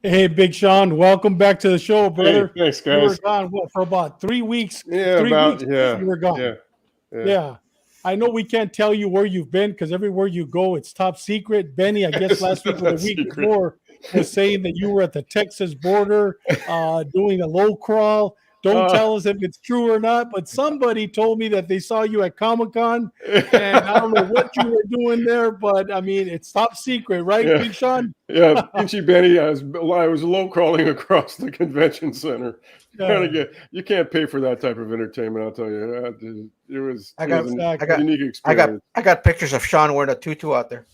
Hey, Big Sean, welcome back to the show, Hey, brother. thanks, You were guys. gone what for about 3 weeks? Yeah, Three about weeks yeah, you were gone. yeah, yeah. Yeah. I know we can't tell you where you've been because everywhere you go, it's top secret. Benny, I guess It's last week or not the a week secret. before, was saying that you were at the Texas border doing a low crawl. Don't Uh, tell us if it's true or not, but somebody told me that they saw you at Comic Con, and I don't know what you were doing there, but I mean, it's top secret, right, yeah, Big Sean? yeah. Pinchy Benny, I was low crawling across the convention center, trying to Yeah, get. You can't pay for that type of entertainment. I'll tell you. It was I it was got, a I exactly. got, unique I got, experience. I got pictures of Sean wearing a tutu out there.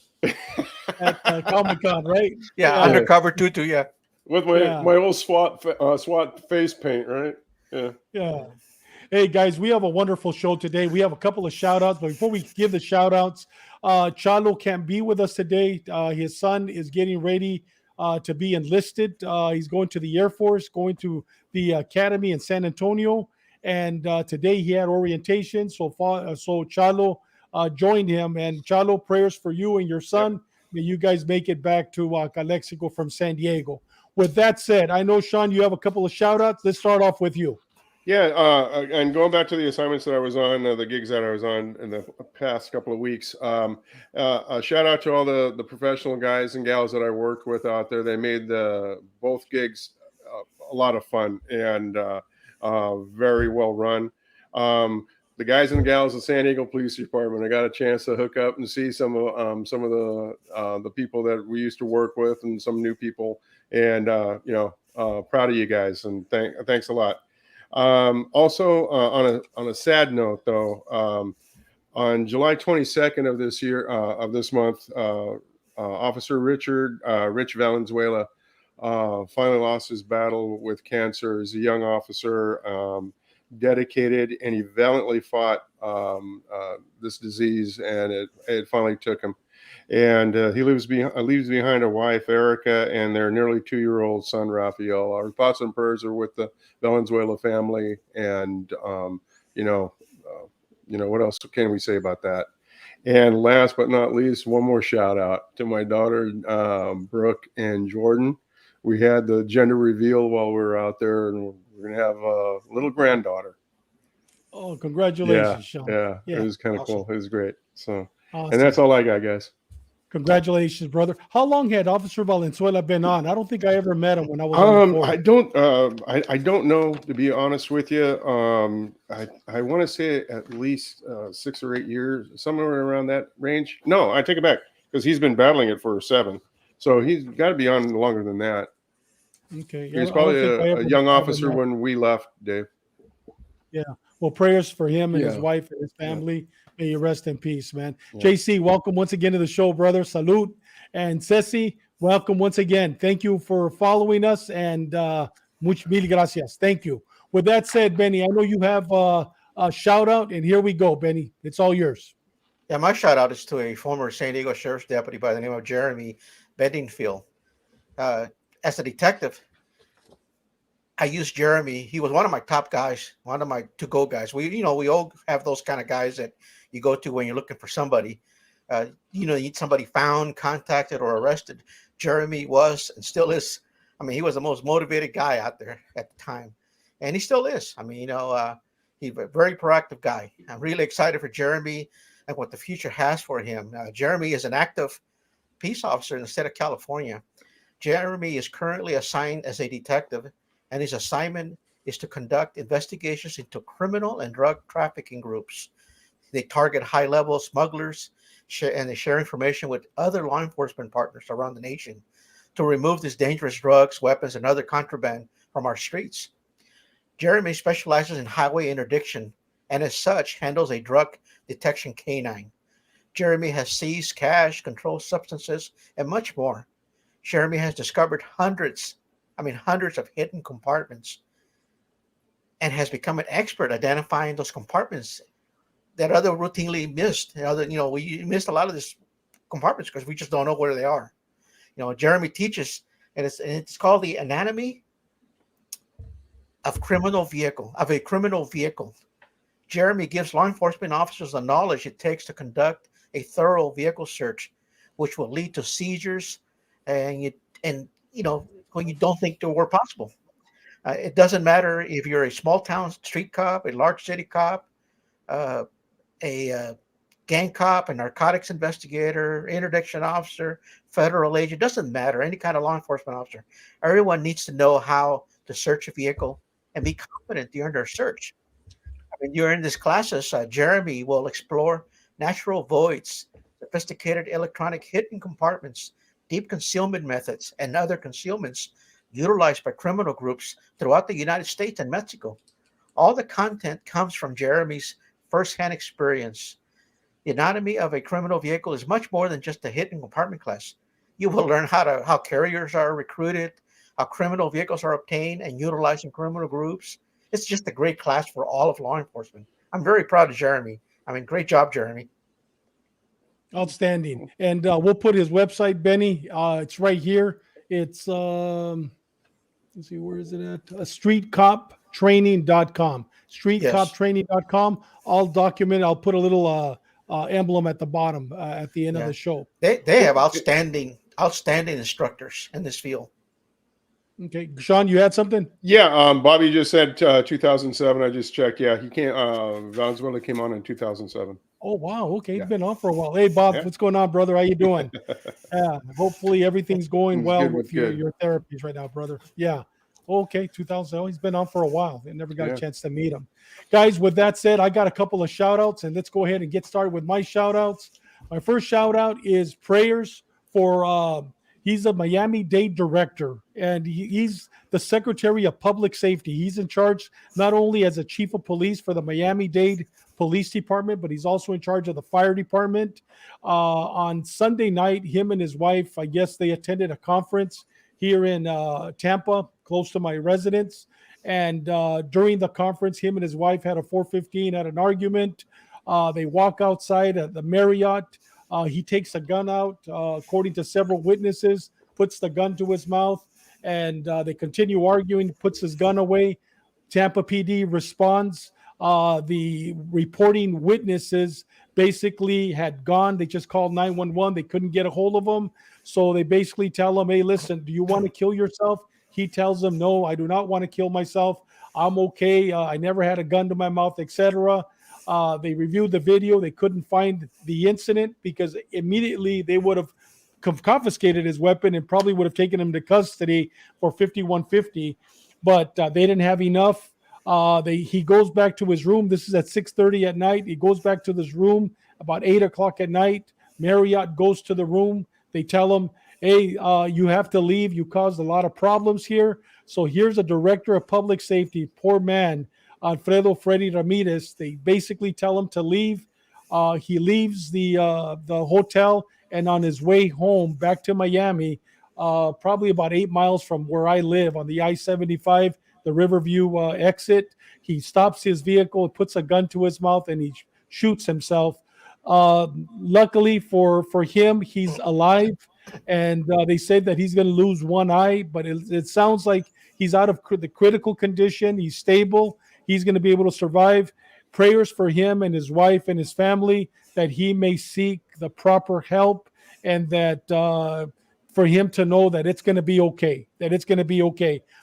At Comic Con, right? Yeah, Yeah, Yeah, undercover tutu. Yeah. with my yeah, my old SWAT face paint, right? Yeah. yeah. Hey guys, we have a wonderful show today. We have a couple of shout outs, but before we give the shout outs, Chalo can't be with us today. His son is getting ready to be enlisted. He's going to the Air Force, going to the academy in San Antonio, and today he had orientation. So Chalo joined him, and Chalo, prayers for you and your Yep. son. May you guys make it back to Calexico from San Diego. With that said, I know Sean, you have a couple of shout outs. Let's start off with you. Yeah, and going back to the assignments that I was on, the gigs that I was on in the past couple of weeks, a shout out to all the professional guys and gals that I worked with out there. They made the both gigs a lot of fun and very well run. The guys and gals of San Diego Police Department, I got a chance to hook up and see some of the people that we used to work with and some new people, and proud of you guys and thanks a lot. Also, on a sad note, though, on July 22nd of this year, of this month, Officer Rich Valenzuela finally lost his battle with cancer. He's a young officer, dedicated, and he valiantly fought this disease, and it finally took him. And he leaves behind a wife, Erica, and their nearly 2-year-old son, Rafael. Our thoughts and prayers are with the Valenzuela family, and you know, what else can we say about that? And last but not least, one more shout out to my daughter, Brooke and Jordan. We had the gender reveal while we were out there, and we're gonna have a little granddaughter. Oh, Yeah, congratulations, Sean. yeah, it Yeah, was kind of Awesome. cool. It was great. So, and that's awesome. all I got, guys. Congratulations, brother. How long had Officer Valenzuela been on? I don't think I ever met him when I was on the force. I don't know, to be honest with you. I want to say at least 6 or 8 years, somewhere around that range. No, I take it back because he's been battling it for 7, so he's got to be on longer than that. Okay, He yeah, was I don't probably think I a ever young officer met. when we left, Dave. Yeah. Well, prayers for him and his Yeah, wife and his yeah, family. May you rest in peace, man. yeah. JC, welcome once again to the show, brother. Salute. And Ceci, welcome once again. Thank you for following us and much mil gracias. Thank you. With that said, Benny, I know you have a shout out, and here we go, Benny. It's all yours. Yeah. My shout out is to a former San Diego Sheriff's deputy by the name of Jeremy Bedingfield. Uh, as a detective, I used Jeremy. He was one of my top guys, one of my to-go guys. We all have those kind of guys that you go to when you're looking for somebody. You need somebody found, contacted, or arrested. Jeremy was and still is. I mean, he was the most motivated guy out there at the time, and he still is. I mean, he's a very proactive guy. I'm really excited for Jeremy and what the future has for him. Jeremy is an active peace officer in the state of California. Jeremy is currently assigned as a detective, and his assignment is to conduct investigations into criminal and drug trafficking groups. They target high level smugglers and they share information with other law enforcement partners around the nation to remove these dangerous drugs, weapons, and other contraband from our streets. Jeremy specializes in highway interdiction and, as such, handles a drug detection canine. Jeremy has seized cash, controlled substances, and much more. Jeremy has discovered hundreds of hidden compartments and has become an expert identifying those compartments that other routinely missed. We missed a lot of these compartments because we just don't know where they are. Jeremy teaches, and it's called the anatomy of a criminal vehicle. Jeremy gives law enforcement officers the knowledge it takes to conduct a thorough vehicle search, which will lead to seizures and when you don't think they were possible. It doesn't matter if you're a small town street cop, a large city cop, uh, a gang cop, a narcotics investigator, interdiction officer, federal agent. Doesn't matter. Any kind of law enforcement officer. Everyone needs to know how to search a vehicle and be confident during their search. I mean, during these classes, Jeremy will explore natural voids, sophisticated electronic hidden compartments, deep concealment methods, and other concealments utilized by criminal groups throughout the United States and Mexico. All the content comes from Jeremy's firsthand experience. The anatomy of a criminal vehicle is much more than just a hidden compartment class. You will learn how carriers are recruited, how criminal vehicles are obtained and utilized in criminal groups. It's just a great class for all of law enforcement. I'm very proud of Jeremy. I mean, great job, Jeremy. Outstanding. And we'll put his website, Benny. It's right here. It's let's see, where is it at? Streetcoptraining.com. Streetcoptraining.com. I'll document. I'll put a little emblem at the bottom at the end of the show. They have outstanding instructors in this field. Okay, Sean, you had something? Yeah, Bobby just said 2007. I just checked. Yeah, he came. Valenzuela came on in 2007. Oh wow, okay, he's been on for a while. Hey Bob, what's going on, brother? How you doing? Yeah, hopefully everything's going well with your therapies right now, brother. Yeah. Okay, 2000. Oh, he's been on for a while. I never got a chance to meet him. Guys, with that said, I got a couple of shout outs, and let's go ahead and get started with my shout outs. My first shout out is prayers for he's a Miami-Dade director, and he's the Secretary of Public Safety. He's in charge not only as a chief of police for the Miami-Dade Police Department, but he's also in charge of the fire department. On Sunday night, him and his wife, I guess they attended a conference here in Tampa, close to my residence. And during the conference, him and his wife had a 415, had an argument. They walk outside at the Marriott. He takes a gun out, according to several witnesses, puts the gun to his mouth, and they continue arguing, puts his gun away. Tampa PD responds. The reporting witnesses basically had gone. They just called 911. They couldn't get a hold of him. So they basically tell him, hey, listen, do you want to kill yourself? He tells them, no, I do not want to kill myself. I'm okay. I never had a gun to my mouth, etc. They reviewed the video. They couldn't find the incident because immediately they would have confiscated his weapon and probably would have taken him to custody for 5150. But they didn't have enough. He goes back to his room. This is at 6:30 at night. He goes back to this room about 8 o'clock at night. Marriott goes to the room. They tell him, hey, you have to leave. You caused a lot of problems here. So here's a director of public safety, poor man, Alfredo Freddy Ramirez. They basically tell him to leave. He leaves the hotel, and on his way home back to Miami, probably about 8 miles from where I live on the I-75, the Riverview exit, he stops his vehicle, puts a gun to his mouth, and he shoots himself. Luckily for him, he's alive, and they said that he's going to lose one eye, but it sounds like he's out of the critical condition. He's stable. He's going to be able to survive. Prayers for him and his wife and his family that he may seek the proper help, and that for him to know that it's going to be okay,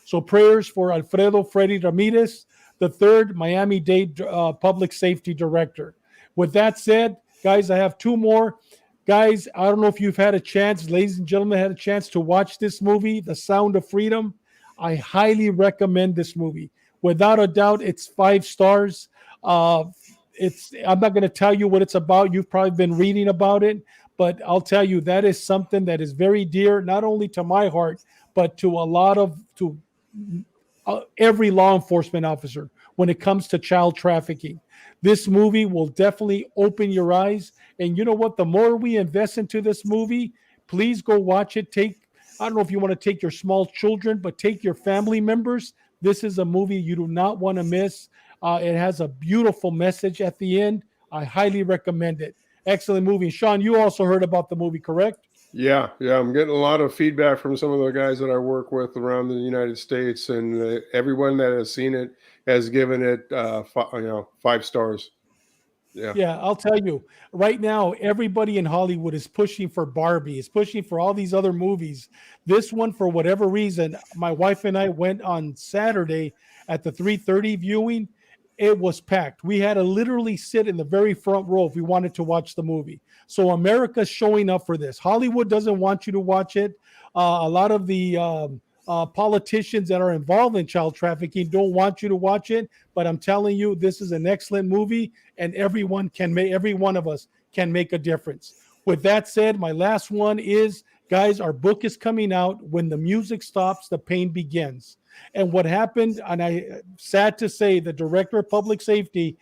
So prayers for Alfredo Freddy Ramirez, the third Miami-Dade Public Safety Director. With that said, guys, I have two more. Guys, I don't know if you've had a chance, ladies and gentlemen, had a chance to watch this movie, The Sound of Freedom. I highly recommend this movie. Without a doubt, it's 5 stars. I'm not going to tell you what it's about. You've probably been reading about it, but I'll tell you that is something that is very dear, not only to my heart, but to every law enforcement officer when it comes to child trafficking. This movie will definitely open your eyes. And you know what? The more we invest into this movie, please go watch it. I don't know if you want to take your small children, but take your family members. This is a movie you do not want to miss. It has a beautiful message at the end. I highly recommend it. Excellent movie. Sean, you also heard about the movie, correct? Yeah. I'm getting a lot of feedback from some of the guys that I work with around the United States, and everyone that has seen it has given it 5 stars. Yeah. Yeah, I'll tell you right now, everybody in Hollywood is pushing for Barbie, is pushing for all these other movies. This one, for whatever reason, my wife and I went on Saturday at the 3:30 viewing. It was packed. We had to literally sit in the very front row if we wanted to watch the movie. So America's showing up for this. Hollywood doesn't want you to watch it. A lot of the politicians that are involved in child trafficking don't want you to watch it. But I'm telling you, this is an excellent movie, and everyone can make, every one of us can make a difference. With that said, my last one is, guys, our book is coming out. When the music stops, the pain begins. And what happened, and I sad to say, the director of public safety,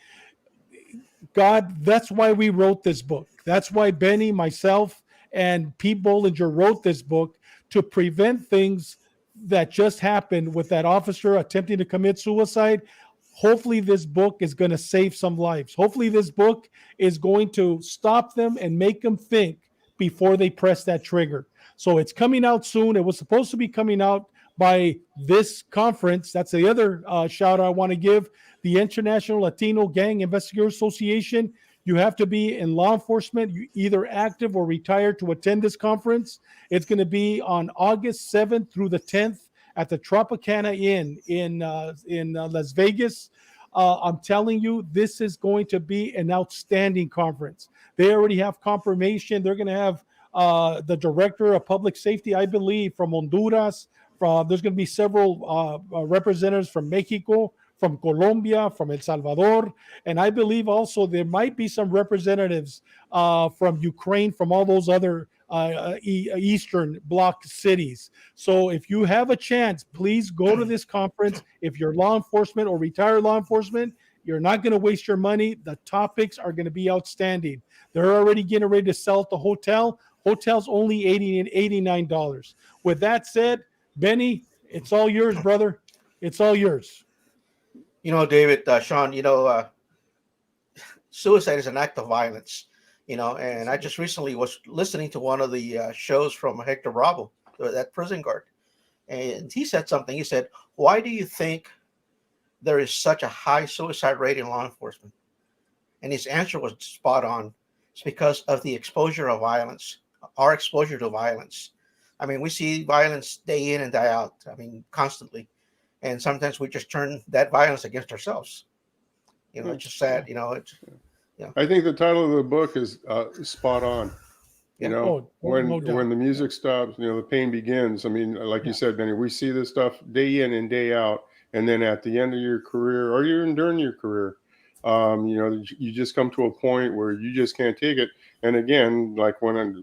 God, that's why we wrote this book. That's why Benny, myself, and Pete Bollinger wrote this book, to prevent things that just happened with that officer attempting to commit suicide. Hopefully, this book is going to save some lives. Hopefully, this book is going to stop them and make them think before they press that trigger. So it's coming out soon. It was supposed to be coming out by this conference. That's the other shout out I want to give. The International Latino Gang Investigators Association. You have to be in law enforcement, either active or retired, to attend this conference. It's going to be on August 7th through the 10th at the Tropicana Inn in Las Vegas. I'm telling you, this is going to be an outstanding conference. They already have confirmation. They're going to have the director of public safety, I believe, from Honduras. There's going to be several representatives from Mexico, from Colombia, from El Salvador, and I believe also there might be some representatives from Ukraine, from all those other Eastern Bloc cities. So if you have a chance, please go to this conference. If you're law enforcement or retired law enforcement, you're not going to waste your money. The topics are going to be outstanding. They're already getting ready to sell at the hotel. Hotel's only $80 and $89. With that said, Benny, it's all yours, brother. It's all yours. You know, David, Sean, suicide is an act of violence, and I just recently was listening to one of the shows from Hector Bravo, that prison guard, and he said something. He said, "Why do you think there is such a high suicide rate in law enforcement?" And his answer was spot on. It's because of the exposure of violence, our exposure to violence. I mean, we see violence day in and day out. I mean, constantly. And sometimes we just turn that violence against ourselves. It's just sad. I think the title of the book is spot on. When the music stops, the pain begins. I mean, like you said, Benny, we see this stuff day in and day out. And then at the end of your career, or even during your career, you just come to a point where you just can't take it. And again, like when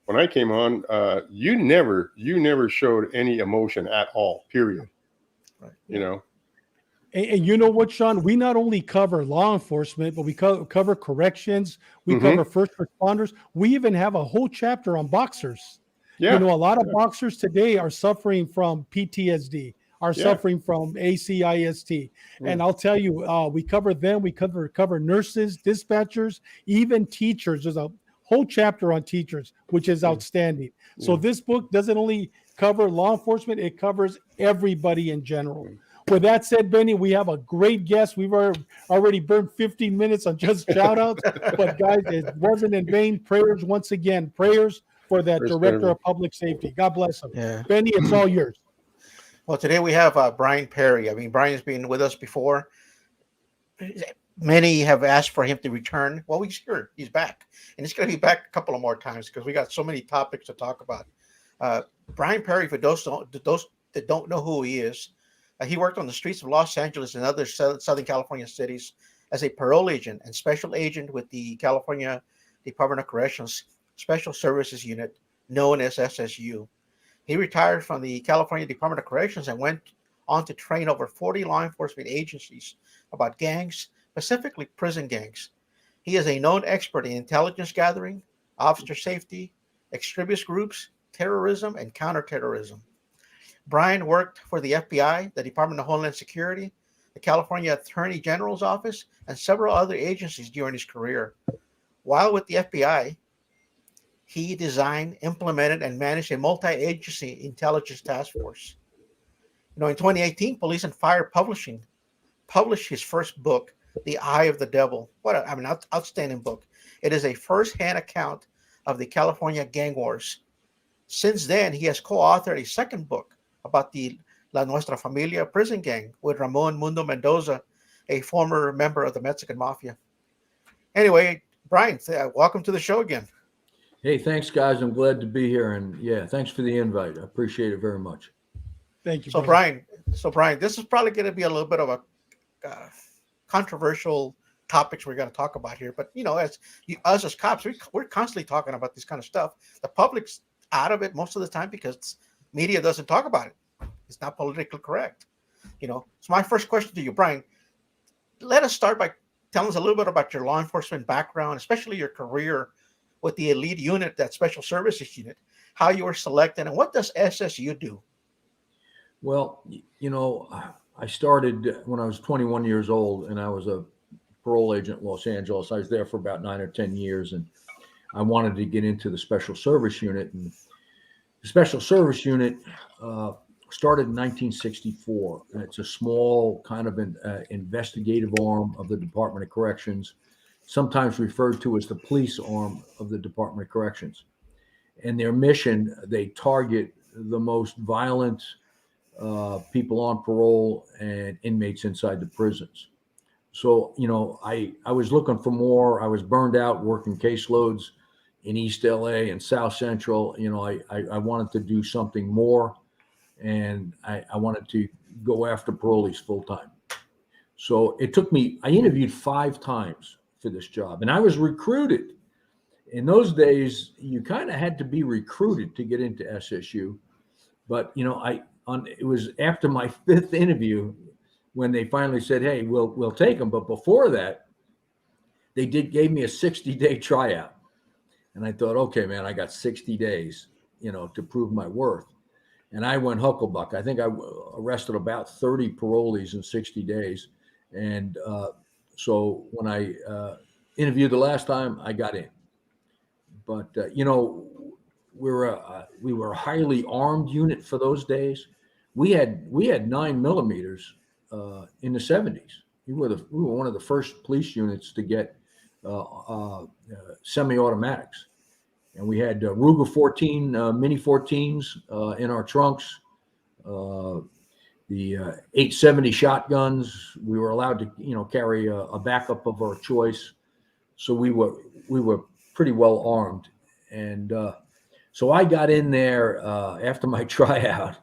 I came on, you never showed any emotion at all, period. Right. And you know what, Sean? We not only cover law enforcement, but we cover corrections. We cover first responders. We even have a whole chapter on boxers. Yeah. A lot of boxers today are suffering from PTSD, are suffering from ACIST. And I'll tell you, we cover them. We cover nurses, dispatchers, even teachers. There's a whole chapter on teachers, which is outstanding. So this book doesn't only cover law enforcement, it covers everybody in general. With that said, Benny, we have a great guest. We've already burned 15 minutes on just shout outs, but guys, it wasn't in vain. Prayers once again, prayers for that director of public safety. God bless him. Yeah. Benny, it's all yours. Well, today we have Brian Parry. I mean, Brian's been with us before. Many have asked for him to return. Well, he's here. He's back. And he's going to be back a couple of more times because we got so many topics to talk about. Brian Parry, for those that don't know who he is, he worked on the streets of Los Angeles and other Southern California cities as a parole agent and special agent with the California Department of Corrections Special Services Unit, known as SSU. He retired from the California Department of Corrections and went on to train over 40 law enforcement agencies about gangs, specifically prison gangs. He is a known expert in intelligence gathering, officer safety, extremist groups, terrorism, and counterterrorism. Brian worked for the FBI, the Department of Homeland Security, the California Attorney General's Office, and several other agencies during his career. While with the FBI, he designed, implemented, and managed a multi-agency intelligence task force. In 2018, Police and Fire Publishing published his first book, The Eye of the Devil. Outstanding book. It is a first-hand account of the California gang wars. Since then, he has co-authored a second book about the La Nuestra Familia prison gang with Ramon Mundo Mendoza, a former member of the Mexican Mafia. Anyway, Brian, welcome to the show again. Hey, thanks, guys. I'm glad to be here. And yeah, thanks for the invite. I appreciate it very much. Thank you. So, brother. Brian, this is probably going to be a little bit of a controversial topics we're going to talk about here. But, us as cops, we're constantly talking about this kind of stuff. The public's out of it most of the time because media doesn't talk about it. It's not politically correct. So my first question to you, Brian, let us start by telling us a little bit about your law enforcement background, especially your career with the elite unit, that special services unit, how you were selected, and what does SSU do? Well, I started when I was 21 years old, and I was a parole agent in Los Angeles. I was there for about 9 or 10 years, and I wanted to get into the special service unit. And the special service unit started in 1964. And it's a small kind of an investigative arm of the Department of Corrections, sometimes referred to as the police arm of the Department of Corrections. And their mission, they target the most violent people on parole and inmates inside the prisons. So, I was looking for more. I was burned out working caseloads in East LA and South Central. I wanted to do something more, and I wanted to go after parolees full time. So it took me, I interviewed 5 times for this job, and I was recruited. In those days, you kind of had to be recruited to get into SSU. But, it was after my 5th interview when they finally said, "Hey, we'll take them." But before that, they gave me a 60-day tryout. And I thought, okay, man, I got 60 days, to prove my worth. And I went hucklebuck. I think I arrested about 30 parolees in 60 days. And so when I interviewed the last time, I got in. But, we were a highly armed unit for those days. We had 9mm in the 70s. We were one of the first police units to get semi-automatics, and we had Ruger 14 Mini 14s in our trunks. The 870 shotguns. We were allowed to carry a backup of our choice. So we were pretty well armed, and so I got in there after my tryout,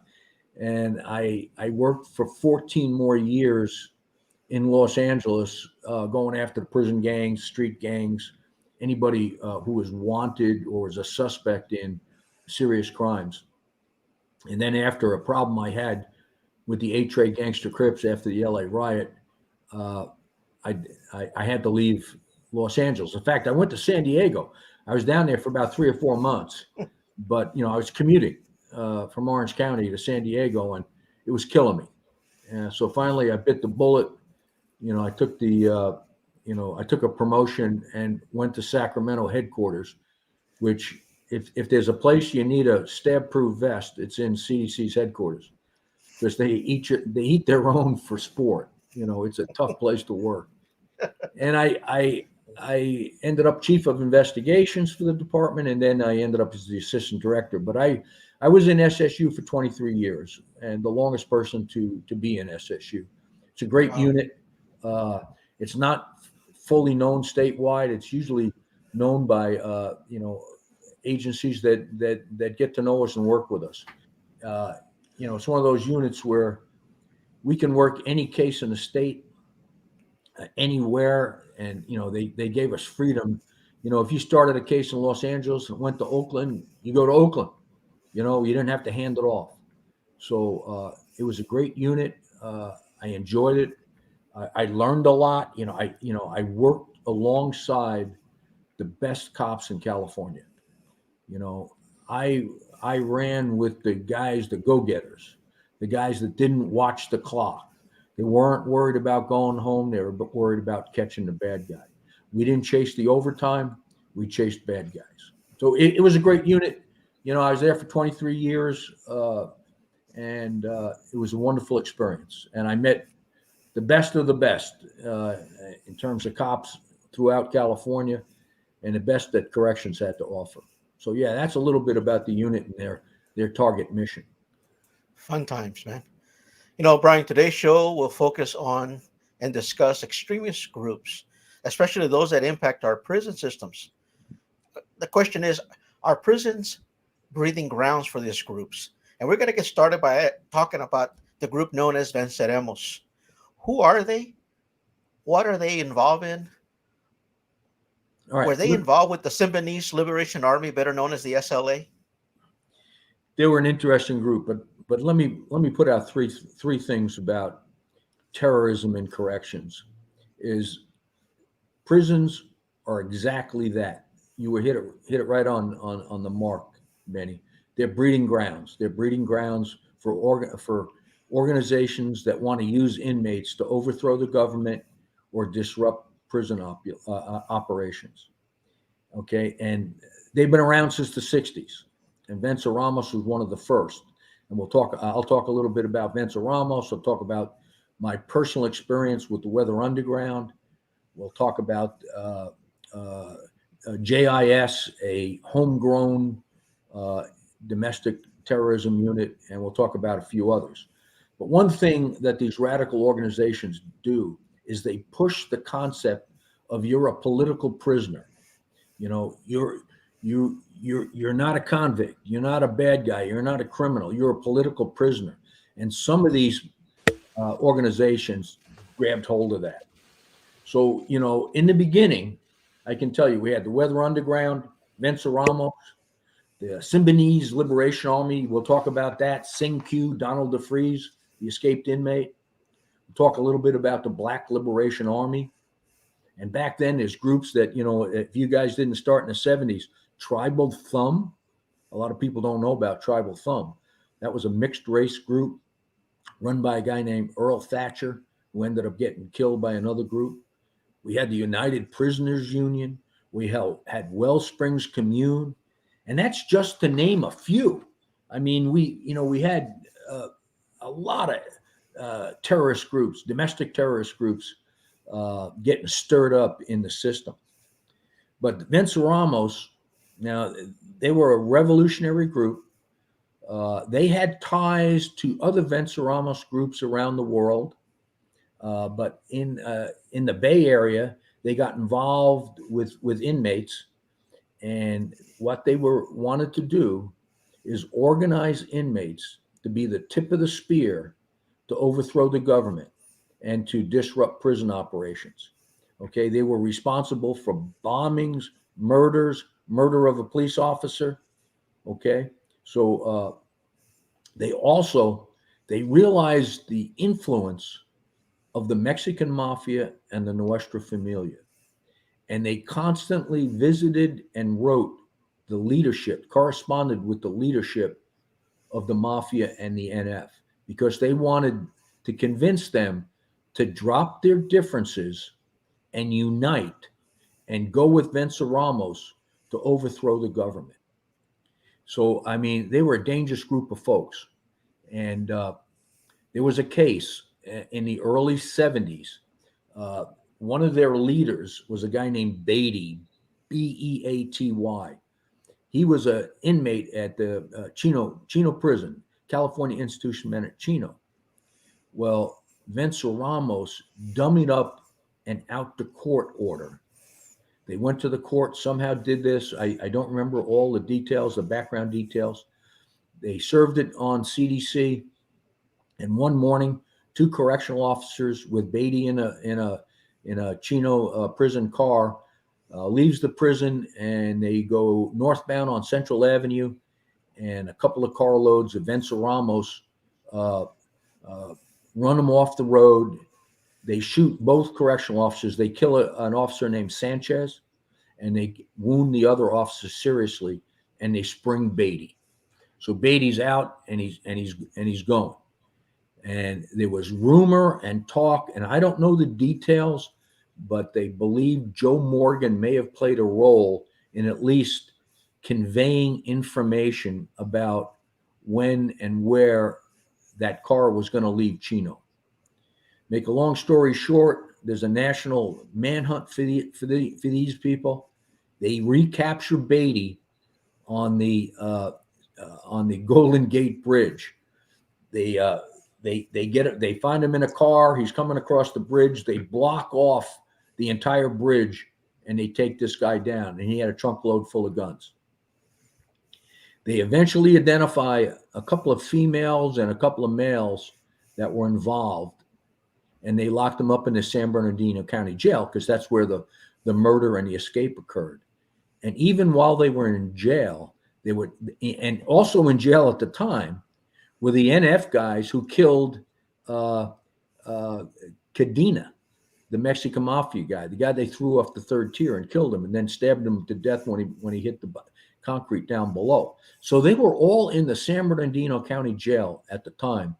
and I worked for 14 more years in Los Angeles, going after the prison gangs, street gangs, anybody who was wanted or was a suspect in serious crimes. And then after a problem I had with the A-Tray Gangster Crips after the LA riot, I had to leave Los Angeles. In fact, I went to San Diego. I was down there for about 3 or 4 months, but I was commuting from Orange County to San Diego, and it was killing me. And so finally, I bit the bullet. I took I took a promotion and went to Sacramento headquarters, which if there's a place you need a stab-proof vest, it's in CDC's headquarters, because they eat their own for sport. It's a tough place to work. And I ended up chief of investigations for the department, and then I ended up as the assistant director. But I was in SSU for 23 years, and the longest person to be in SSU. It's a great unit. It's not fully known statewide. It's usually known by agencies that get to know us and work with us. It's one of those units where we can work any case in the state, anywhere, and they gave us freedom. If you started a case in Los Angeles and went to Oakland, you go to Oakland. You didn't have to hand it off. So it was a great unit. I enjoyed it. I learned a lot. I worked alongside the best cops in California. I ran with the guys, the go-getters, the guys that didn't watch the clock. They weren't worried about going home. They were worried about catching the bad guy. We didn't chase the overtime. We chased bad guys. So it was a great unit. I was there for 23 years, and it was a wonderful experience. And I met the best of the best in terms of cops throughout California, and the best that corrections had to offer. So yeah, that's a little bit about the unit and their target mission. Fun times, man. You know, Brian, today's show will focus on and discuss extremist groups, especially those that impact our prison systems. The question is, are prisons breeding grounds for these groups? And we're going to get started by talking about the group known as Venceremos. Who are they? What are they involved in? All right. Were they involved with the Symbionese Liberation Army, better known as the SLA? They were an interesting group, but let me put out three things about terrorism in corrections. Is prisons are exactly that. You were hit it right on the mark, Benny. They're breeding grounds. They're breeding grounds for organizations that want to use inmates to overthrow the government or disrupt prison operations. Okay, and they've been around since the 60s. And Venceremos was one of the first. And I'll talk a little bit about Venceremos. I'll talk about my personal experience with the Weather Underground. We'll talk about JIS, a homegrown domestic terrorism unit, and we'll talk about a few others. But one thing that these radical organizations do is they push the concept of you're a political prisoner. You know, you're not a convict. You're not a bad guy. You're not a criminal. You're a political prisoner. And some of these organizations grabbed hold of that. So, you know, in the beginning, I can tell you, we had the Weather Underground, Venceremos, the Symbionese Liberation Army. We'll talk about that. Sing Q, Donald DeFreeze, the escaped inmate. We'll talk a little bit about the Black Liberation Army. And back then, there's groups that, you know, if you guys didn't start in the 70s, Tribal Thumb. A lot of people don't know about Tribal Thumb. That was a mixed race group run by a guy named Earl Thatcher, who ended up getting killed by another group. We had the United Prisoners Union. We had Wellsprings Commune. And that's just to name a few. I mean, we had a lot of terrorist groups, domestic terrorist groups, getting stirred up in the system. But Venceremos, now they were a revolutionary group. They had ties to other Venceremos groups around the world. But in the Bay Area, they got involved with inmates. And what they wanted to do is organize inmates to be the tip of the spear to overthrow the government and to disrupt prison operations. Okay, they were responsible for bombings, murder of a police officer. Okay, so they realized the influence of the Mexican mafia and the Nuestra Familia. And they constantly visited and wrote the leadership, corresponded with the leadership of the mafia and the NF, because they wanted to convince them to drop their differences and unite and go with Venceremos to overthrow the government. So, I mean, they were a dangerous group of folks. And there was a case in the early 70s. One of their leaders was a guy named Beatty, Beaty. He was an inmate at the Chino prison, California Institution Men at Chino. Well, Venceremos dummied up an out-to-court order. They went to the court, somehow did this. I don't remember all the details, the background details. They served it on CDC. And one morning, two correctional officers with Beatty in a Chino prison car leaves the prison, and they go northbound on Central Avenue, and a couple of carloads of Venceremos run them off the road. They shoot both correctional officers. They kill an officer named Sanchez, and they wound the other officer seriously, and they spring Beatty. So Beatty's out, and he's going. And there was rumor and talk, and I don't know the details, but they believe Joe Morgan may have played a role in at least conveying information about when and where that car was going to leave Chino. Make a long story short, there's a national manhunt for these people. They recapture Beatty on the Golden Gate Bridge. They get it. They find him in a car. He's coming across the bridge. They block off the entire bridge, and they take this guy down. And he had a trunk load full of guns. They eventually identify a couple of females and a couple of males that were involved, and they locked them up in the San Bernardino County Jail because that's where the murder and the escape occurred. And even while they were in jail, they would, and also in jail at the time, were the NF guys who killed Cadena, the Mexican mafia guy, the guy they threw off the third tier and killed him, and then stabbed him to death when he hit the concrete down below. So they were all in the San Bernardino County Jail at the time,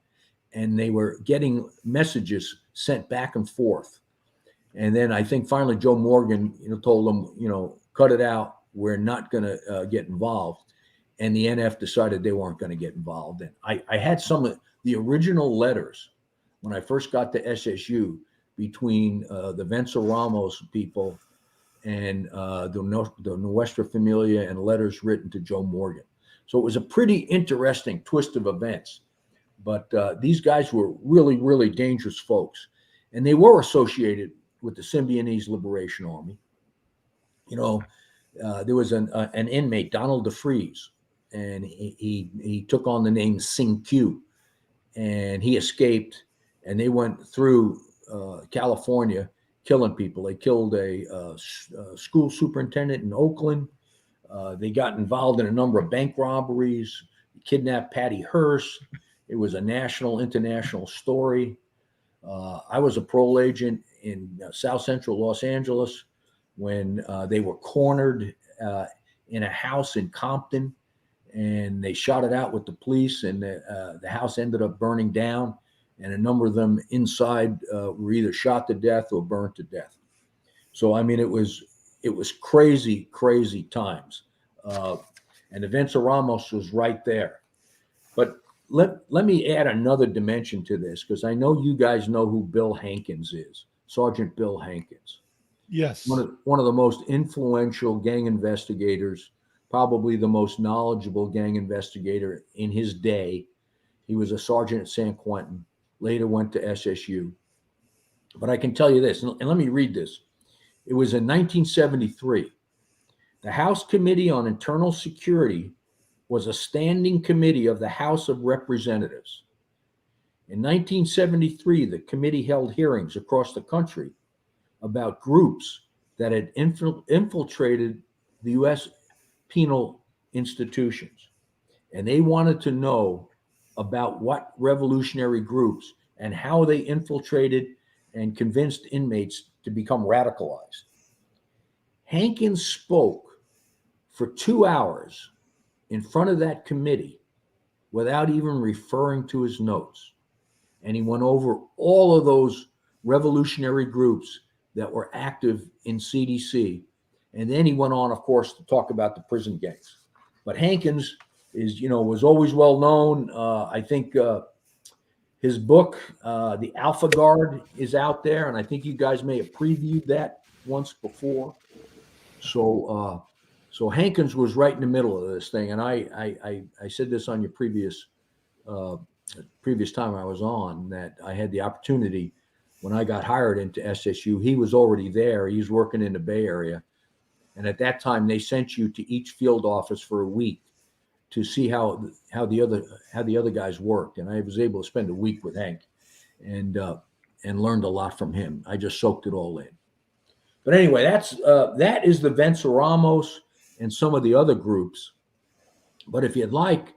and they were getting messages sent back and forth. And then I think finally Joe Morgan, told them, cut it out. We're not going to get involved. And the NF decided they weren't going to get involved. And I had some of the original letters when I first got to SSU between the Vencer Ramos people and the Nuestra Familia, and letters written to Joe Morgan. So it was a pretty interesting twist of events. But these guys were really, really dangerous folks. And they were associated with the Symbionese Liberation Army. There was an inmate, Donald DeFries, and he took on the name Sing Q, and he escaped, and they went through California killing people. They killed a school superintendent in Oakland. They got involved in a number of bank robberies, kidnapped Patty Hearst. It was a national, international story. I was a parole agent in South Central Los Angeles when they were cornered in a house in Compton, and they shot it out with the police, and the house ended up burning down, and a number of them inside were either shot to death or burned to death. So, I mean, it was crazy, crazy times. And the Vencer Ramos was right there. But let me add another dimension to this, because I know you guys know who Bill Hankins is, Sergeant Bill Hankins. Yes. One of the most influential gang investigators, probably the most knowledgeable gang investigator in his day. He was a sergeant at San Quentin, later went to SSU. But I can tell you this, and let me read this. It was in 1973. The House Committee on Internal Security was a standing committee of the House of Representatives. In 1973, the committee held hearings across the country about groups that had infiltrated the U.S. penal institutions. And they wanted to know about what revolutionary groups and how they infiltrated and convinced inmates to become radicalized. Hankins spoke for 2 hours in front of that committee without even referring to his notes. And he went over all of those revolutionary groups that were active in CDC. And then he went on, of course, to talk about the prison gangs. But Hankins was always well known. I think his book, The Alpha Guard, is out there. And I think you guys may have previewed that once before. So Hankins was right in the middle of this thing. And I said this on your previous time I was on, that I had the opportunity when I got hired into SSU. He was already there. He was working in the Bay Area. And at that time, they sent you to each field office for a week to see how the other guys worked. And I was able to spend a week with Hank and learned a lot from him. I just soaked it all in. But anyway, that is the Vencer Ramos and some of the other groups. But if you'd like,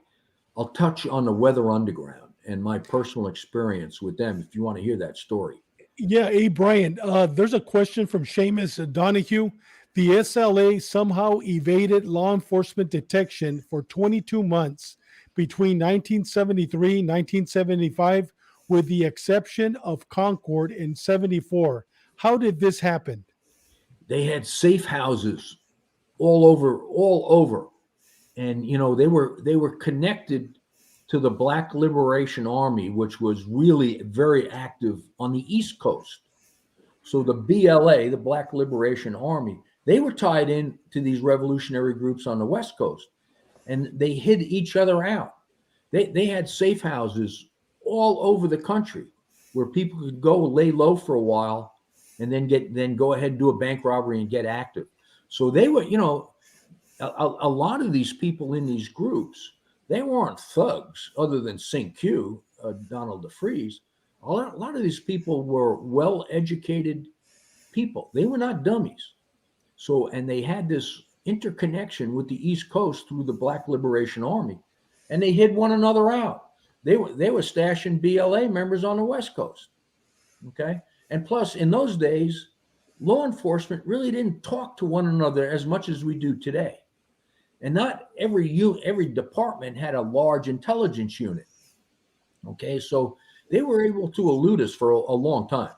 I'll touch on the Weather Underground and my personal experience with them, if you want to hear that story. Yeah. Hey, Brian, there's a question from Seamus Donahue. The SLA somehow evaded law enforcement detection for 22 months between 1973 and 1975, with the exception of Concord in 74. How did this happen? They had safe houses all over. And, they were connected to the Black Liberation Army, which was really very active on the East Coast. So the BLA, the Black Liberation Army, they were tied in to these revolutionary groups on the West Coast, and they hid each other out. They had safe houses all over the country where people could go lay low for a while and then go ahead and do a bank robbery and get active. So they were, a lot of these people in these groups, they weren't thugs other than St. Q, Donald DeFreeze. A lot of these people were well-educated people. They were not dummies. So, and they had this interconnection with the East Coast through the Black Liberation Army, and they hid one another out. They were stashing BLA members on the West Coast. Okay. And plus, in those days, law enforcement really didn't talk to one another as much as we do today. And not every department had a large intelligence unit. Okay. So they were able to elude us for a long time.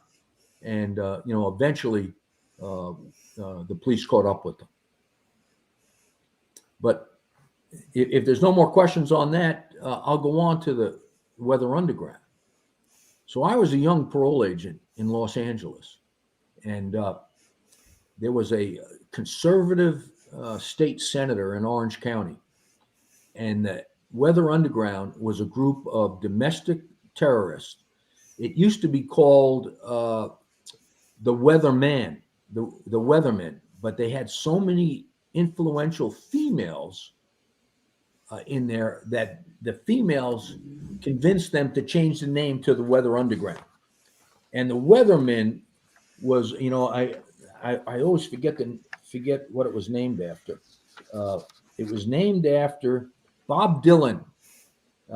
And, eventually the police caught up with them. But if there's no more questions on that, I'll go on to the Weather Underground. So I was a young parole agent in Los Angeles, and there was a conservative state senator in Orange County, and the Weather Underground was a group of domestic terrorists. It used to be called the Weathermen, the Weathermen, but they had so many influential females in there that the females convinced them to change the name to the Weather Underground. And the Weathermen was, I always forget what it was named after. It was named after Bob Dylan.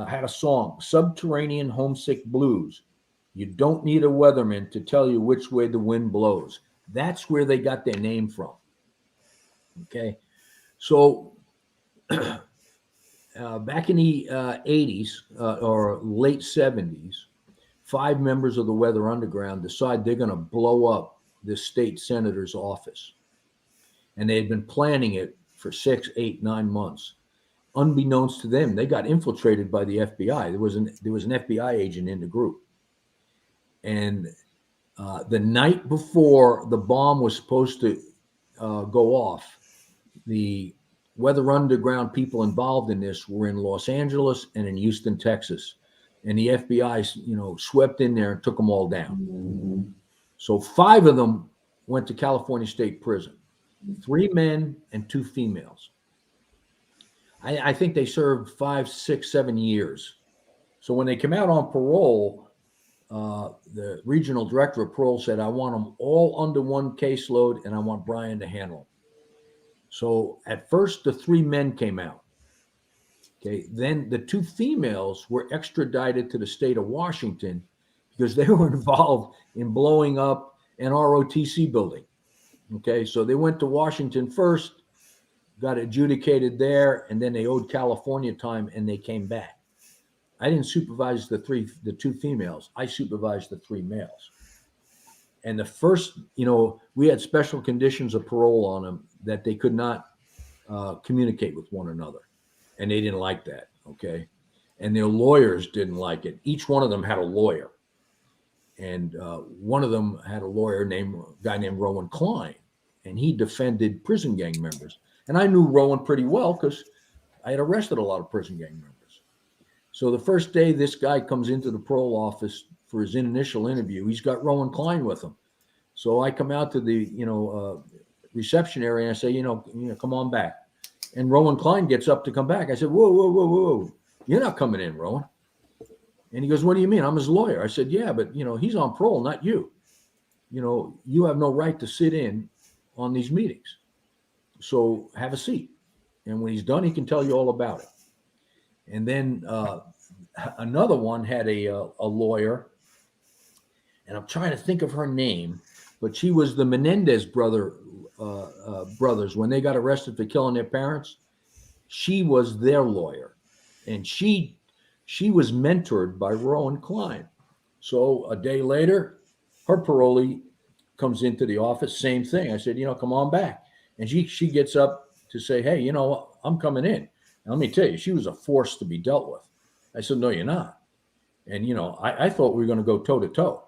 Had a song, Subterranean Homesick Blues. You don't need a weatherman to tell you which way the wind blows. That's where they got their name from. Okay. So back in the 80s or late 70s, 5 members of the Weather Underground decide they're going to blow up this state senator's office. And they had been planning it for 6, 8, 9 months. Unbeknownst to them, they got infiltrated by the FBI. There was an FBI agent in the group. And the night before the bomb was supposed to go off, the Weather Underground people involved in this were in Los Angeles and in Houston, Texas. And the FBI, swept in there and took them all down. Mm-hmm. So 5 of them went to California State Prison, 3 men and 2 females. I think they served 5, 6, 7 years. So when they came out on parole, the regional director of parole said, I want them all under one caseload and I want Brian to handle them. So at first, the 3 men came out. Okay. Then the 2 females were extradited to the state of Washington because they were involved in blowing up an ROTC building. Okay. So they went to Washington first, got adjudicated there, and then they owed California time and they came back. I didn't supervise the 2 females. I supervised the 3 males. And the first, we had special conditions of parole on them that they could not communicate with one another. And they didn't like that. Okay. And their lawyers didn't like it. Each one of them had a lawyer. And one of them had a guy named Rowan Klein, and he defended prison gang members. And I knew Rowan pretty well because I had arrested a lot of prison gang members. So the first day this guy comes into the parole office for his initial interview, he's got Rowan Klein with him. So I come out to the, reception area and I say, come on back. And Rowan Klein gets up to come back. I said, whoa. You're not coming in, Rowan. And he goes, what do you mean? I'm his lawyer. I said, yeah, but he's on parole, not you. You have no right to sit in on these meetings. So have a seat. And when he's done, he can tell you all about it. And then another one had a lawyer, and I'm trying to think of her name, but she was the Menendez brothers when they got arrested for killing their parents. She was their lawyer, and she was mentored by Rowan Klein. So a day later, her parolee comes into the office, same thing. I said, come on back. And she gets up to say, hey, I'm coming in. And let me tell you, she was a force to be dealt with. I said, no, you're not. And, I thought we were going to go toe to toe.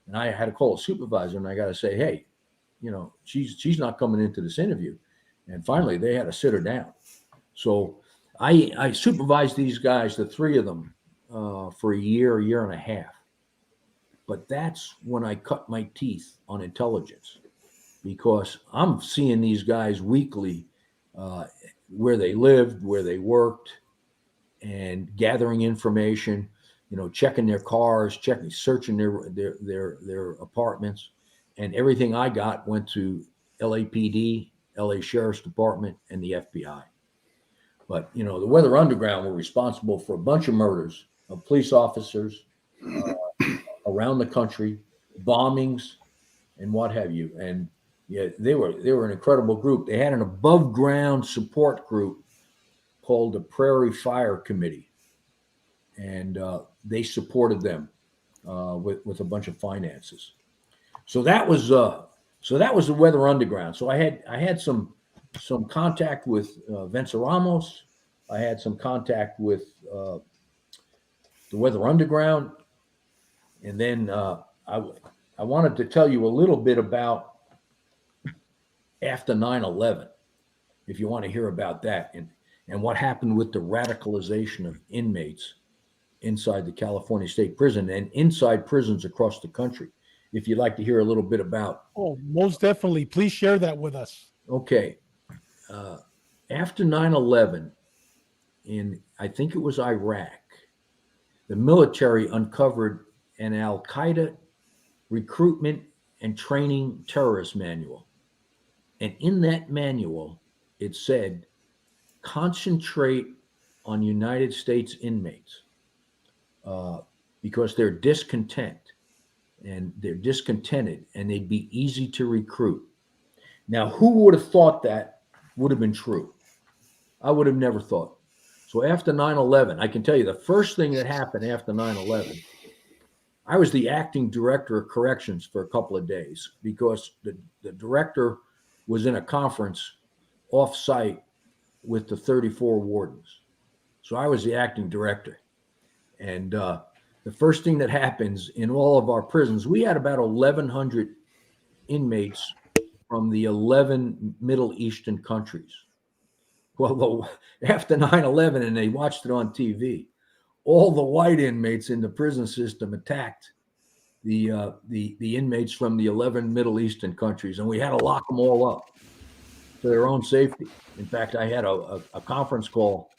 And I had to call a supervisor and I got to say, hey, she's not coming into this interview. And finally they had to sit her down. So I supervised these guys, the three of them, for a year and a half. But that's when I cut my teeth on intelligence, because I'm seeing these guys weekly, where they lived, where they worked, and gathering information, checking their cars, searching their apartments, and everything I got went to LAPD, LA Sheriff's Department, and the FBI. But the Weather Underground were responsible for a bunch of murders of police officers around the country, bombings, and what have you. And yeah, they were an incredible group. They had an above ground support group called the Parry Fire Committee, and they supported them with a bunch of finances. So that was the Weather Underground. So I had some contact with Vince Ramos. I had some contact with the Weather Underground, and then I wanted to tell you a little bit about after 9/11, if you want to hear about that, and what happened with the radicalization of inmates inside the California State Prison and inside prisons across the country. If you'd like to hear a little bit about. Oh, most definitely. Please share that with us. Okay. After 9/11, I think it was Iraq, the military uncovered an Al-Qaeda recruitment and training terrorist manual. And in that manual, it said, concentrate on United States inmates because they're discontented and they'd be easy to recruit. Now, who would have thought that would have been true? I would have never thought. So after 9/11, I can tell you the first thing that happened after 9/11, I was the acting director of corrections for a couple of days because the director was in a conference off-site with the 34 wardens. So I was the acting director. And the first thing that happens in all of our prisons, we had about 1,100 inmates from the 11 Middle Eastern countries. Well, after 9/11, and they watched it on TV, all the white inmates in the prison system attacked the inmates from the 11 Middle Eastern countries, and we had to lock them all up for their own safety. In fact, I had a conference call